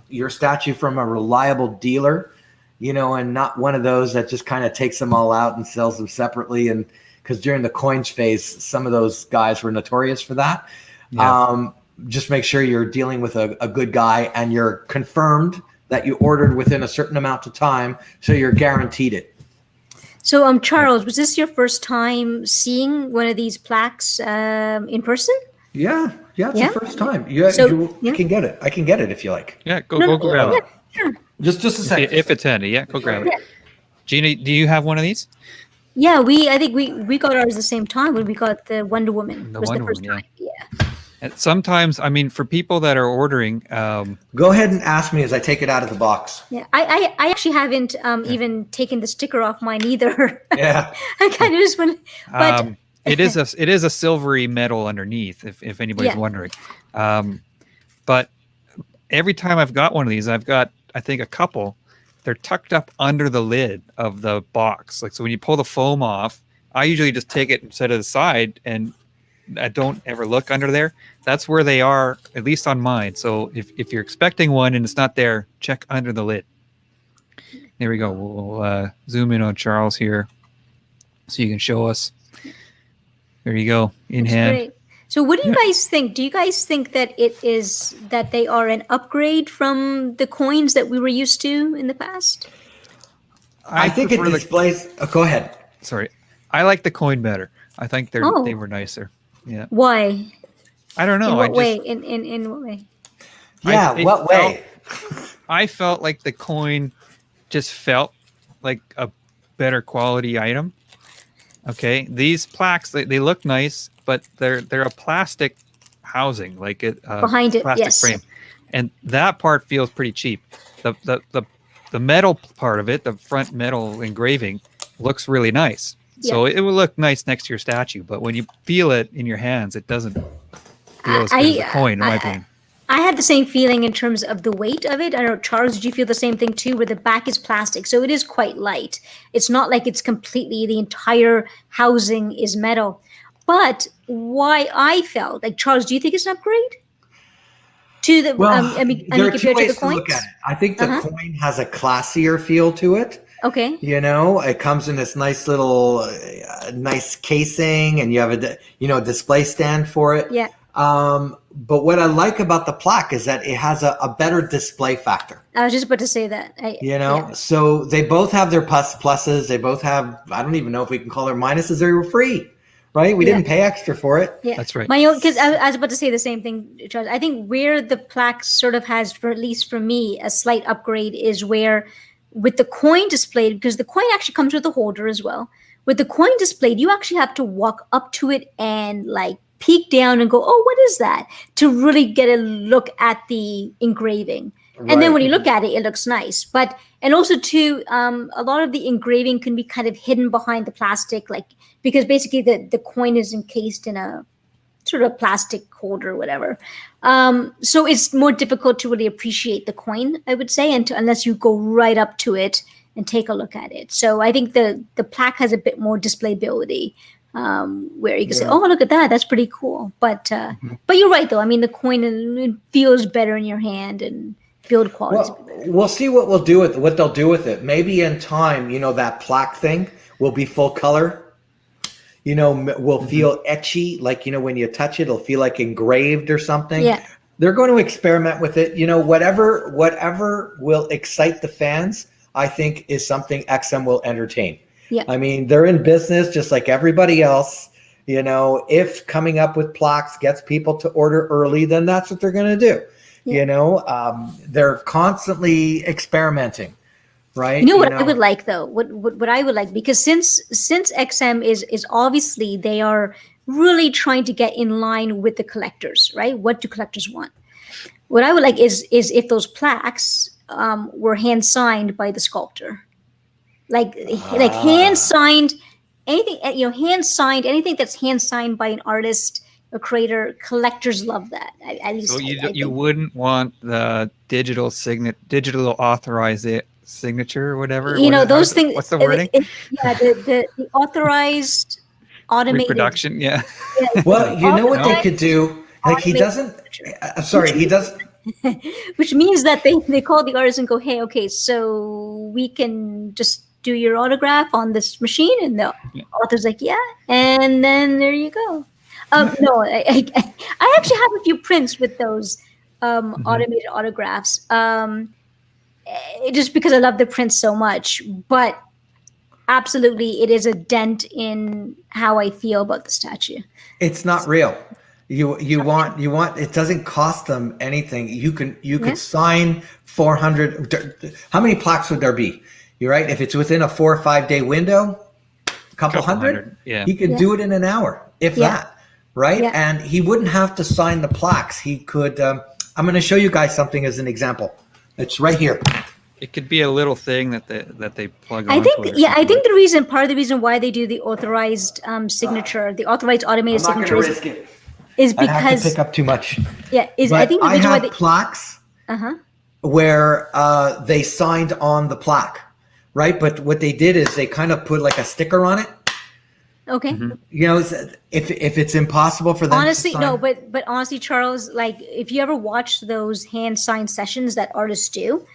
your statue from a reliable dealer, and not one of those that just kind of takes them all out and sells them separately. And because during the coins phase, some of those guys were notorious for that. Yeah. Just make sure you're dealing with a good guy and you're confirmed that you ordered within a certain amount of time, so you're guaranteed it. So, Charles, was this your first time seeing one of these plaques in person? Yeah, it's Yeah? the first time. You can get it. I can get it if you like. Yeah, go grab it. Sure. Just a second. If it's handy, yeah, go grab it. Yeah. Gina, do you have one of these? Yeah, I think we got ours the same time when we got the Wonder Woman. The was Wonder the first Woman, time. Yeah. And sometimes, I mean, for people that are ordering, Go ahead and ask me as I take it out of the box. Yeah, I actually haven't even taken the sticker off mine either. Yeah. I kind of just want, but it is a silvery metal underneath, if anybody's Yeah. wondering. But every time I've got one of these, I've got, I think, a couple. They're tucked up under the lid of the box. Like, so when you pull the foam off, I usually just take it and set it aside, and I don't ever look under there. That's where they are, at least on mine. So if you're expecting one and it's not there, check under the lid. There we go. We'll zoom in on Charles here so you can show us. There you go, in That's hand. great. So what do you guys think? Do you guys think that that they are an upgrade from the coins that we were used to in the past? I think it prefer displays. Go ahead. Sorry, I like the coin better. I think they Oh. were nicer. Yeah, Why? I don't know. In what I way? just, In what way? Yeah, it what way? I felt like the coin just felt like a better quality item. Okay, these plaques they look nice, but they're a plastic housing, like it Behind it, plastic yes. frame, and that part feels pretty cheap. The metal part of it, the front metal engraving, looks really nice. So it will look nice next to your statue, but when you feel it in your hands, it doesn't feel as good as a coin, in my opinion. I had the same feeling in terms of the weight of it. I don't know, Charles, did you feel the same thing too, where the back is plastic? So it is quite light. It's not like it's completely, the entire housing is metal. But why I felt, like, Charles, do you think it's an upgrade? To the, I mean there are two compared to ways the to coins? look at it. I think the coin has a classier feel to it. Okay. It comes in this nice little, nice casing, and you have a display stand for it. Yeah. But what I like about the plaque is that it has a better display factor. I was just about to say that. Yeah. So they both have their pluses. They both have, I don't even know if we can call their minuses. They were free, right? We didn't pay extra for it. Yeah, That's right. Because I was about to say the same thing, Charles. I think where the plaque sort of has, for at least for me, a slight upgrade is where with the coin displayed, because the coin actually comes with a holder as well. With the coin displayed, you actually have to walk up to it and like peek down and go, oh, what is that? To really get a look at the engraving. Right. And then when you look at it, it looks nice. And also too, a lot of the engraving can be kind of hidden behind the plastic, like, because basically the coin is encased in a sort of plastic holder or whatever. So it's more difficult to really appreciate the coin, I would say, unless you go right up to it and take a look at it. So I think the plaque has a bit more displayability, where you can say, oh, look at that. That's pretty cool. But you're right, though. I mean, the coin, it feels better in your hand and build quality. Well, we'll see what they'll do with it. Maybe in time, that plaque thing will be full color. Will feel etchy, like, when you touch it, it'll feel like engraved or something. Yeah. They're going to experiment with it. Whatever will excite the fans, I think, is something XM will entertain. Yeah. I mean, they're in business just like everybody else. If coming up with plaques gets people to order early, then that's what they're going to do. Yeah. They're constantly experimenting. Right. I would like, though, what I would like, because since XM is obviously they are really trying to get in line with the collectors, right? What do collectors want? What I would like is if those plaques were hand signed by the sculptor. like hand signed anything, hand signed anything that's hand signed by an artist, a creator. Collectors love that. At least So I you think. wouldn't want the digital authorized signature or whatever. Those things. What's the wording? Yeah, the authorized automated Reproduction. Yeah. Well, you know what they authorized could do? Like he automated doesn't. signature. Sorry, he does. Which means that they call the artist and go, hey, okay, so we can just do your autograph on this machine, and the author's like, yeah, and then there you go. No, I actually have a few prints with those automated autographs, just because I love the prints so much. But absolutely, it is a dent in how I feel about the statue. It's not real. You want it doesn't cost them anything. You could sign 400. How many plaques would there be? You're right. If it's within a 4 or 5 day window, a couple hundred. Yeah. He could do it in an hour, if that. Right. Yeah. And he wouldn't have to sign the plaques. He could. I'm going to show you guys something as an example. It's right here. It could be a little thing that they plug on. I think part of the reason why they do the authorized signature, the authorized automated I'm not signature, going to risk it. is I have because to pick up too much. I But think the I reason why have plaques uh-huh. where they signed on the plaque, right? But what they did is they kind of put like a sticker on it. Okay. You know, if it's impossible for them Honestly, to sign, no, but honestly, Charles, like if you ever watch those hand signed sessions that artists do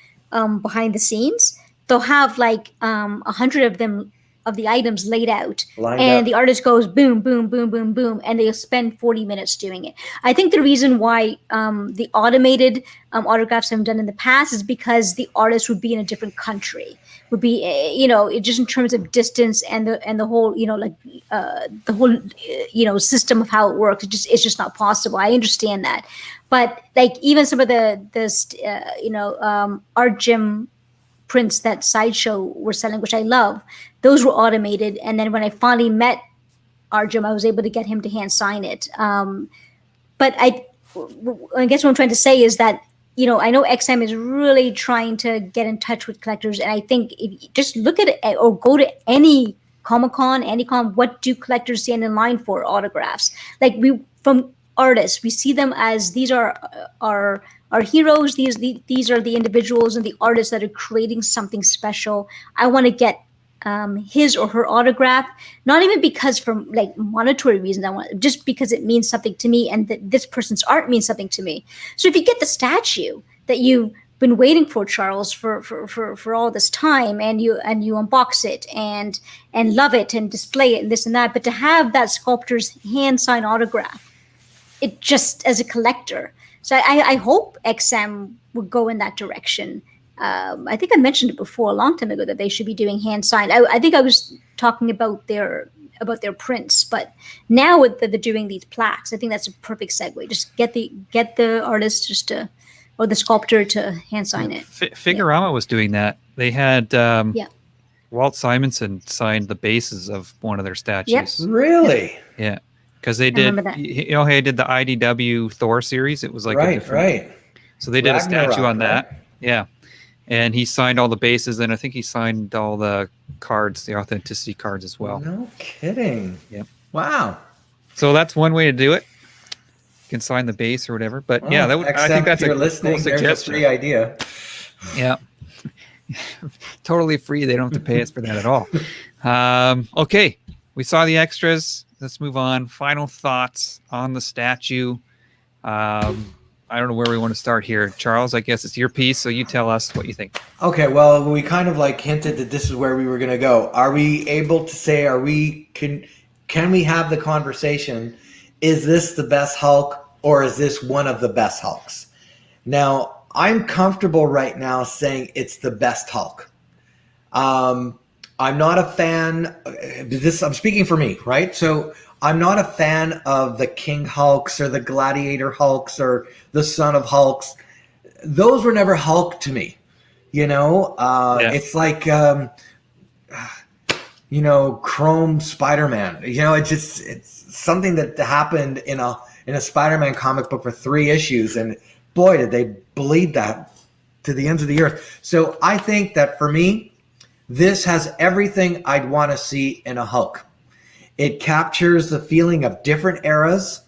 behind the scenes, they'll have like 100 of them of the items laid out, Lined and up. the artist goes boom, boom, boom, boom, boom, and they'll spend 40 minutes doing it. I think the reason why the automated autographs have been done in the past is because the artist would be in a different country, would be just in terms of distance and the whole the whole system of how it works. It's just not possible. I understand that, but like even some of the art gym prints that Sideshow were selling, which I love, those were automated. And then when I finally met Arjun, I was able to get him to hand sign it. But I guess what I'm trying to say is that, I know XM is really trying to get in touch with collectors. And I think if you just look at it or go to any Comic-Con, what do collectors stand in line for? Autographs. Like from artists, we see them as these are our heroes. These are the individuals and the artists that are creating something special. I want to get his or her autograph, not even because from like monetary reasons. I want just because it means something to me, and that this person's art means something to me. So if you get the statue that you've been waiting for, Charles, for all this time, and you unbox it and love it and display it and this and that, but to have that sculptor's hand signed autograph, it just as a collector. So I hope XM would go in that direction. I think I mentioned it before a long time ago that they should be doing hand signed. I think I was talking about their prints, but now with they're doing these plaques, I think that's a perfect segue. Just get the artist or the sculptor to hand sign it. Figurama was doing that. They had Walt Simonson signed the bases of one of their statues. Yep. Really? Yeah. Because they did, he did the IDW Thor series. It was like right. So they did Ragnarok, a statue on that. right? Yeah. And he signed all the bases, and I think he signed all the cards, the authenticity cards as well. No kidding. Yep. Wow. So that's one way to do it. You can sign the base or whatever. But Well, yeah, XM, I think that's if you're a listening, cool there's a suggestion. free idea. Yeah. Totally free. They don't have to pay us for that at all. Okay. We saw the extras. Let's move on. Final thoughts on the statue. I don't know where we want to start here. Charles, I guess it's your piece, so you tell us what you think. Okay, well, we kind of like hinted that this is where we were going to go. Are we able to say, can we have the conversation, is this the best Hulk or is this one of the best Hulks? Now, I'm comfortable right now saying it's the best Hulk. I'm not a fan, I'm speaking for me, right? So I'm not a fan of the King Hulks or the Gladiator Hulks or the Son of Hulks. Those were never Hulk to me. It's like, Chrome Spider-Man. It's something that happened in a Spider-Man comic book for 3 issues. And boy, did they bleed that to the ends of the earth. So I think that for me, This has everything I'd want to see in a Hulk. It captures the feeling of different eras,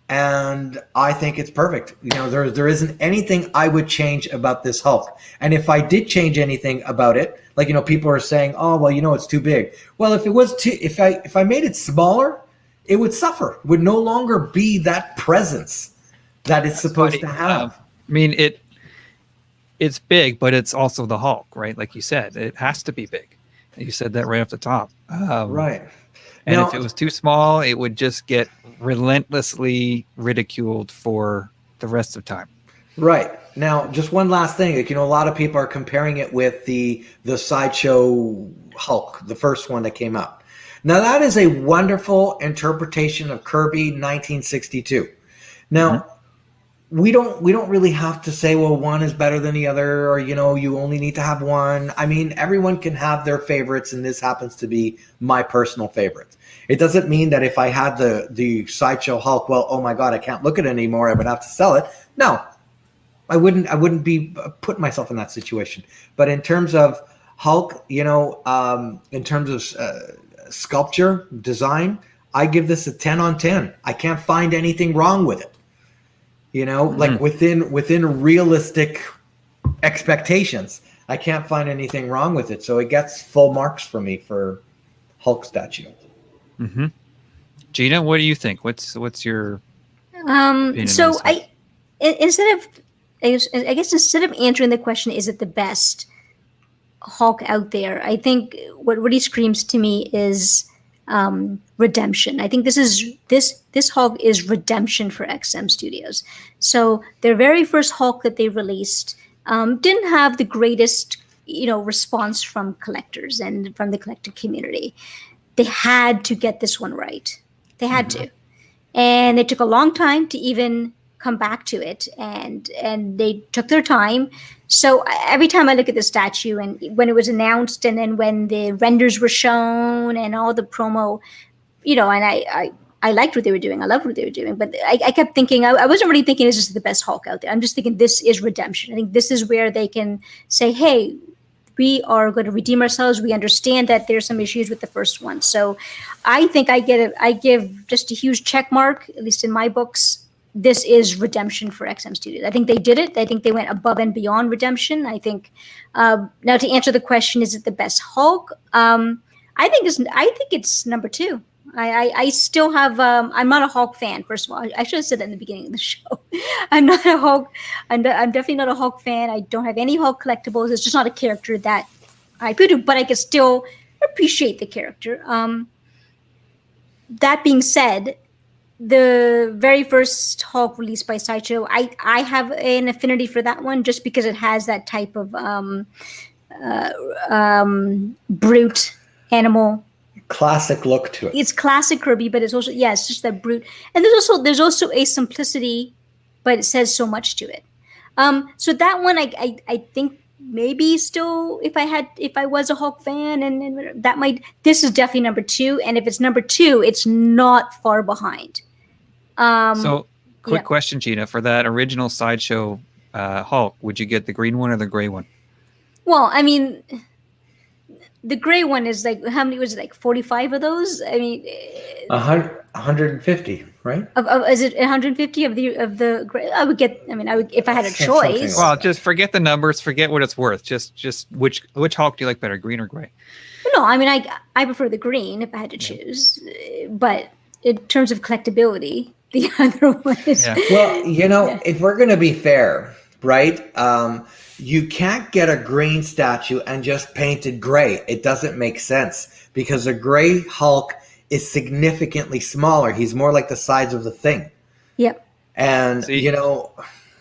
and I think it's perfect. You know, there isn't anything I would change about this Hulk. And if I did change anything about it, like, you know, people are saying, oh, well, you know, it's too big. Well, if it was too, if I made it smaller, it would suffer, would no longer be that presence that it's supposed to have. I mean, it's big, but it's also the Hulk, right? Like you said, it has to be big. You said that right off the top. Right. And Now, if it was too small, it would just get relentlessly ridiculed for the rest of time. right. Now, just one last thing. Like, you know, a lot of people are comparing it with the Sideshow Hulk, the first one that came out. Now, that is a wonderful interpretation of Kirby 1962. Now, we don't really have to say, well, one is better than the other, or, you know, you only need to have one. I mean, everyone can have their favorites, and this happens to be my personal favorite. It doesn't mean that if I had the Sideshow Hulk, well, oh my God, I can't look at it anymore, I would have to sell it. No, I wouldn't be putting myself in that situation. But in terms of Hulk, you know, in terms of sculpture, design, I give this a 10 on 10. I can't find anything wrong with it. You know, like within realistic expectations, I can't find anything wrong with it. So it gets full marks for me for Hulk statue. Mm-hmm. Gina, what do you think? What's your opinion so on this? I instead of answering the question, is it the best Hulk out there, I think what really screams to me is redemption. I think this Hulk is redemption for XM Studios. So their very first Hulk that they released didn't have the greatest, you know, response from collectors and from the collector community. They had to get this one right. They had to, and it took a long time to even come back to it, and they took their time. So every time I look at the statue, and when it was announced, and then when the renders were shown and all the promo, you know, and I liked what they were doing. I loved what they were doing, but I kept thinking, I wasn't really thinking this is the best Hulk out there. I'm just thinking this is redemption. I think this is where they can say, hey, we are going to redeem ourselves. We understand that there's some issues with the first one. So I think I give just a huge check mark, at least in my books. This is redemption for XM Studios. I think they did it. I think they went above and beyond redemption. I think now to answer the question, is it the best Hulk? I think it's number two. I still have. I'm not a Hulk fan. First of all, I should have said that in the beginning of the show. I'm not a Hulk. I'm definitely not a Hulk fan. I don't have any Hulk collectibles. It's just not a character that I could do, but I can still appreciate the character. That being said, the very first Hulk released by Sideshow, I have an affinity for that one just because it has that type of brute animal. Classic look to it. It's classic Kirby, but it's also, it's just that brute. And there's also a simplicity, but it says so much to it. So that one, I think maybe still, if I was a Hulk fan, and this is definitely number two. And if it's number two, it's not far behind. So quick question, Gina, for that original Sideshow Hulk, would you get the green one or the gray one? Well, I mean, the gray one is like, how many was it? Like 45 of those? I mean, 150, right? Is it 150 of the gray? I would if I had a choice. Well, just forget the numbers, forget what it's worth. Just which Hulk do you like better, green or gray? No, I mean, I prefer the green if I had to choose, but in terms of collectability, the other one is. Yeah. Well, you know, if we're going to be fair, right? You can't get a green statue and just paint it gray. It doesn't make sense because a gray Hulk is significantly smaller. He's more like the size of the thing. Yep. And, you know...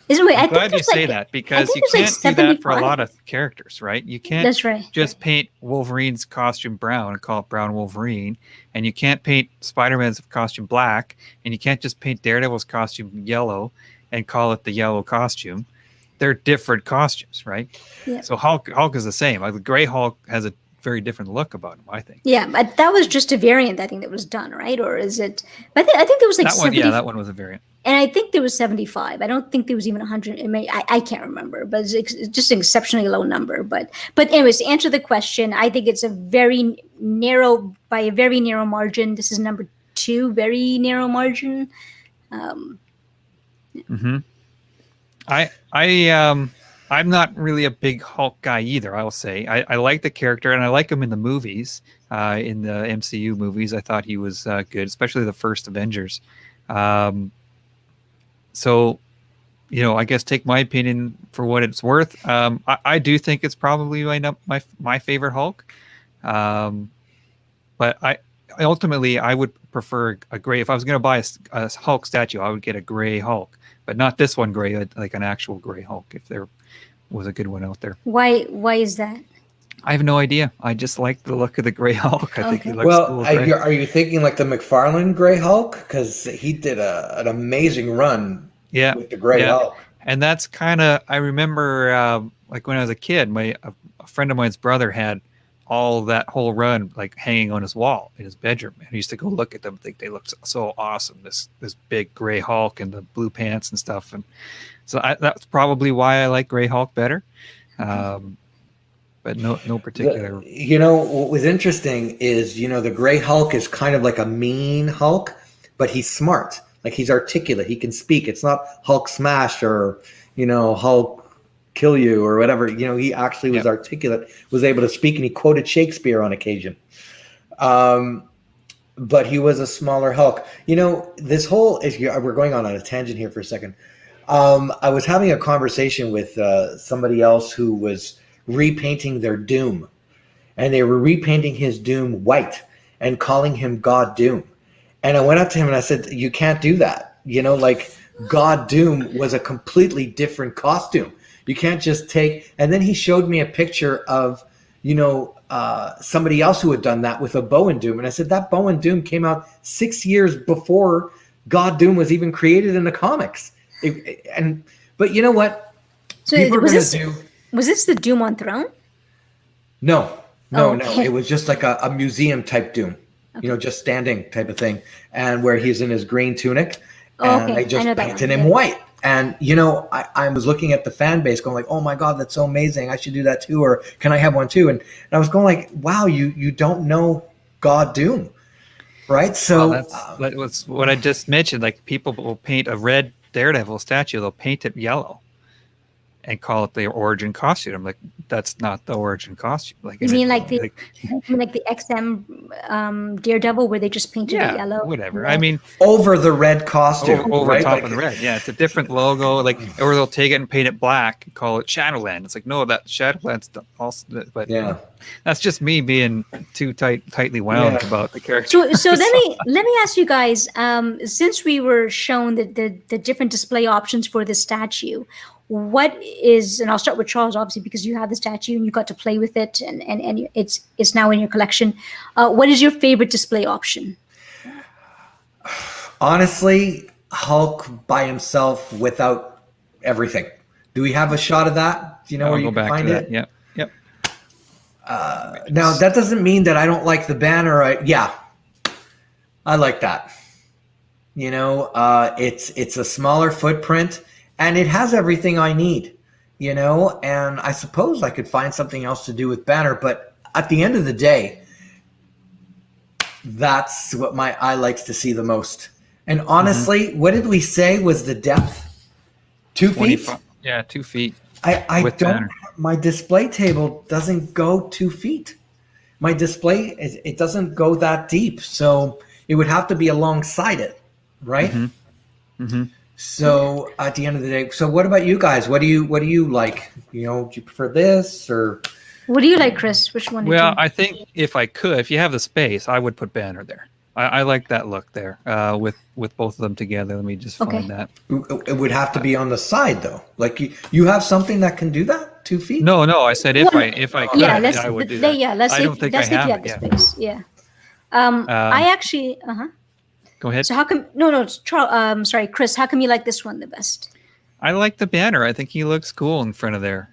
I'm glad you say that because you can't do that for a lot of characters, right? You can't just paint Wolverine's costume brown and call it Brown Wolverine. And you can't paint Spider-Man's costume black. And you can't just paint Daredevil's costume yellow and call it the yellow costume. They're different costumes, right? Yeah. So Hulk is the same. Like the gray Hulk has a very different look about him, I think. Yeah, but that was just a variant, I think, that was done, right? Or is it? I think there was like that one. Yeah, that one was a variant. And I think there was 75. I don't think there was even 100. I can't remember, but it's just an exceptionally low number. But anyways, to answer the question, I think it's a very narrow, by a very narrow margin. This is number 2, very narrow margin. I'm not really a big Hulk guy either. I'll say I like the character and I like him in the movies, in the MCU movies. I thought he was good, especially the first Avengers. So, I guess take my opinion for what it's worth. I do think it's probably my favorite Hulk. But I ultimately I would prefer a gray. If I was going to buy a Hulk statue, I would get a gray Hulk, but not this one gray, like an actual gray Hulk. If there was a good one out there. Why is that? I have no idea. I just like the look of the gray Hulk. I think he looks well, cool. Are you thinking like the McFarlane Gray Hulk? Because he did an amazing run with the Gray Hulk. And that's kind of, I remember like when I was a kid, a friend of mine's brother had all that whole run like hanging on his wall in his bedroom. And I used to go look at them, think they looked so awesome. This big Gray Hulk and the blue pants and stuff. And so that's probably why I like Gray Hulk better. But no particular. What was interesting is, the Gray Hulk is kind of like a mean Hulk, but he's smart. Like he's articulate. He can speak. It's not Hulk smash or, Hulk kill you or whatever. He actually was articulate, was able to speak, and he quoted Shakespeare on occasion. But he was a smaller Hulk. This whole issue, we're going on a tangent here for a second. I was having a conversation with somebody else who was repainting their Doom, and they were repainting his Doom white and calling him God Doom. And I went up to him and I said, you can't do that. Like God Doom was a completely different costume. You can't just take, and then he showed me a picture of, somebody else who had done that with a bow and Doom. And I said, that bow and Doom came out 6 years before God Doom was even created in the comics. But you know what? So was this the Doom on Throne? No. It was just like a museum type Doom, just standing type of thing. And where he's in his green tunic, and they just painted him white. And, I was looking at the fan base going like, oh my God, that's so amazing. I should do that too. Or can I have one too? And I was going like, wow, you don't know God Doom. Right. So that was what I just mentioned. Like people will paint a red Daredevil statue. They'll paint it yellow and call it the origin costume. I'm like, that's not the origin costume. Like, you mean like the XM Daredevil where they just painted it yellow? Whatever. Red. I mean, over the red costume, over right? top of the red. Yeah, it's a different logo. Like, or they'll take it and paint it black and call it Shadowland. It's like, no, that Shadowland's also. But that's just me being too tightly wound about the character. So let me ask you guys. Since we were shown the different display options for this statue. What is, and I'll start with Charles, obviously, because you have the statue and you got to play with it, and it's now in your collection. What is your favorite display option? Honestly, Hulk by himself without everything. Do we have a shot of that? Do you know where you can find it? Yep. Now that doesn't mean that I don't like the banner. I like that. It's a smaller footprint. And it has everything I need, and I suppose I could find something else to do with banner. But at the end of the day, that's what my eye likes to see the most. And honestly, what did we say was the depth? 2 feet? Yeah, 2 feet. I don't, banner. My display table doesn't go 2 feet. My display, it doesn't go that deep. So it would have to be alongside it, right? So at the end of the day, so what about you guys? What do you like? Do you prefer this or? What do you like, Chris? Which one? I think if you have the space, I would put banner there. I like that look there with both of them together. Let me just find that. It would have to be on the side though. Like you have something that can do that 2 feet? No. I said if I could, I would do that. I don't think I have the space. Yeah. I actually. Go ahead. So how come? No, Charles. Sorry, Chris. How come you like this one the best? I like the banner. I think he looks cool in front of there.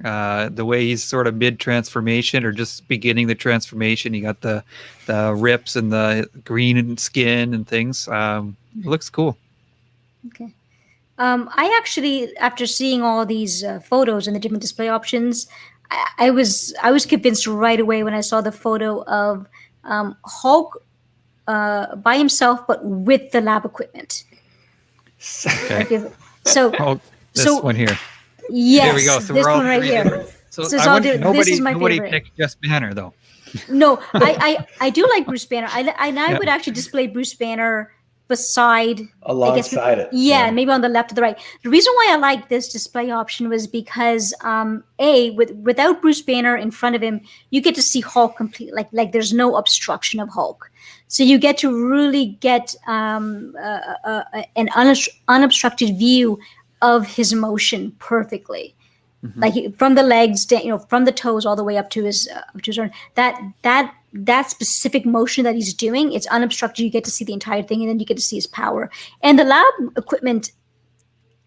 The way he's sort of mid transformation or just beginning the transformation. You got the rips and the green skin and things. It looks cool. Okay. I actually, after seeing all these photos and the different display options, I was convinced right away when I saw the photo of Hulk by himself, but with the lab equipment. Okay. Okay. So, Oh, this so one here. There we yes, go. So this we're all one right three here. different. So So, I so I'll want do. This is my nobody favorite. picked just Banner though. No, I do like Bruce Banner. I Yeah. would actually display Bruce Banner beside, I guess, Alongside it. yeah, maybe on the left or the right. The reason why I like this display option was because without Bruce Banner in front of him, you get to see Hulk complete, like there's no obstruction of Hulk. So you get to really get an unobstructed view of his motion perfectly. Like from the legs, from the toes all the way up to his arm. That specific motion that he's doing, it's unobstructed. You get to see the entire thing, and then you get to see his power. And the lab equipment,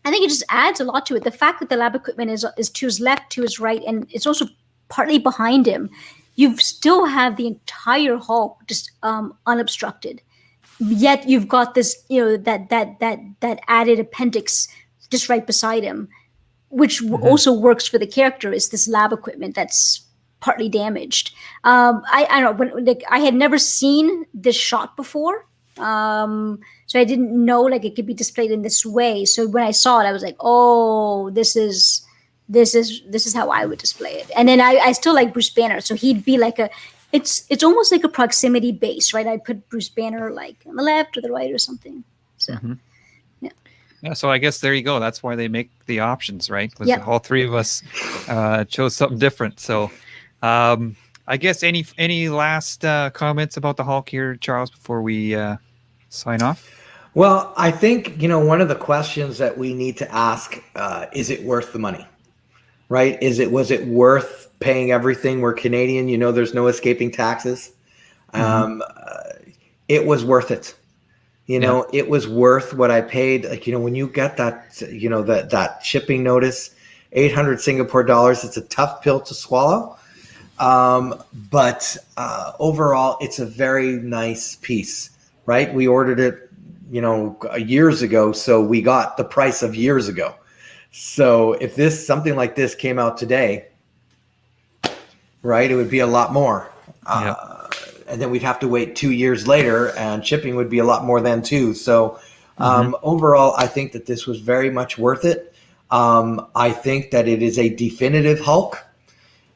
I think it just adds a lot to it. The fact that the lab equipment is to his left, to his right, and it's also partly behind him. You still have the entire Hulk just unobstructed. Yet you've got this, that added appendix just right beside him, which also works for the character, is this lab equipment that's partly damaged. I don't know, I had never seen this shot before, so I didn't know like it could be displayed in this way. So when I saw it, I was like, oh, this is how I would display it. And then I still like Bruce Banner, so he'd be like it's almost like a proximity base, right? I'd put Bruce Banner like on the left or the right or something. So. Yeah, so I guess there you go. That's why they make the options, right? Because Yep. all three of us chose something different. So I guess any last comments about the Hulk here, Charles, before we sign off? Well, I think, one of the questions that we need to ask, is it worth the money, right? Was it worth paying everything? We're Canadian, there's no escaping taxes. It was worth it. It was worth what I paid. Like, when you get that, that shipping notice, 800 Singapore dollars, it's a tough pill to swallow. But overall, it's a very nice piece, right? We ordered it, years ago. So we got the price of years ago. So if something like this came out today, right, it would be a lot more. And then we'd have to wait 2 years later, and shipping would be a lot more then too. So overall, I think that this was very much worth it. I think that it is a definitive Hulk.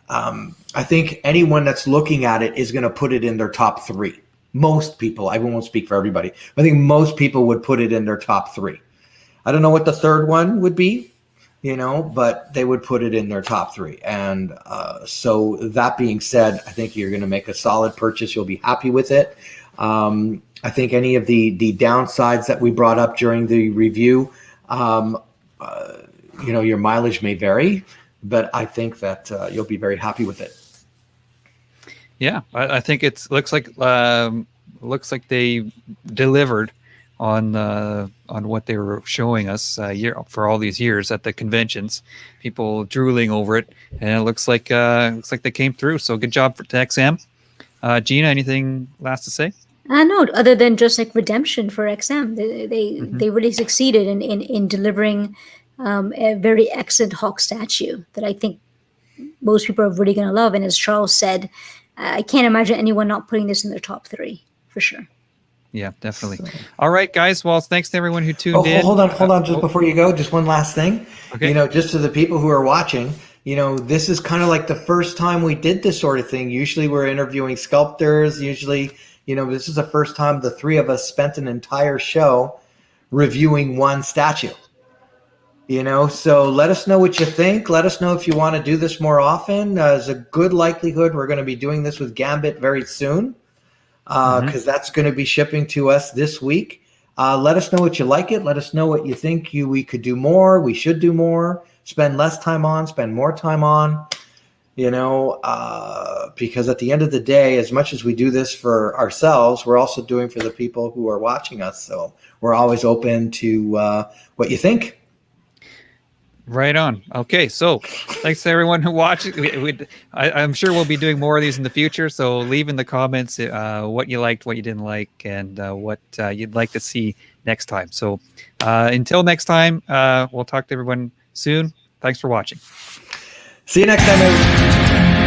I think anyone that's looking at it is going to put it in their top three. Most people, I won't speak for everybody, I think most people would put it in their top three. I don't know what the third one would be, but they would put it in their top three. And so that being said, I think you're going to make a solid purchase. You'll be happy with it. I think any of the downsides that we brought up during the review, your mileage may vary, but I think that you'll be very happy with it. Yeah, I think looks like they delivered on what they were showing us for all these years at the conventions. People drooling over it, and it looks like they came through. So good job to XM. Gina, anything last to say? No, other than just like redemption for XM, they really succeeded in delivering a very excellent Hulk statue that I think most people are really going to love. And as Charles said, I can't imagine anyone not putting this in their top three for sure. Yeah, definitely. So. All right, guys. Well, thanks to everyone who tuned in. Hold on. Just before you go, just one last thing. Okay. Just to the people who are watching, this is kind of like the first time we did this sort of thing. Usually we're interviewing sculptors. Usually, this is the first time the three of us spent an entire show reviewing one statue. So let us know what you think. Let us know if you want to do this more often. There's a good likelihood we're going to be doing this with Gambit very soon, because that's going to be shipping to us this week. Let us know what you like it. Let us know what you think we could do more. We should do more. Spend less time on. Spend more time on. Because at the end of the day, as much as we do this for ourselves, we're also doing for the people who are watching us. So we're always open to what you think. Right on. Okay, so thanks to everyone who watched. I'm sure we'll be doing more of these in the future. So leave in the comments what you liked, what you didn't like, and what you'd like to see next time. So Until next time, we'll talk to everyone soon. Thanks for watching. See you next time, everyone.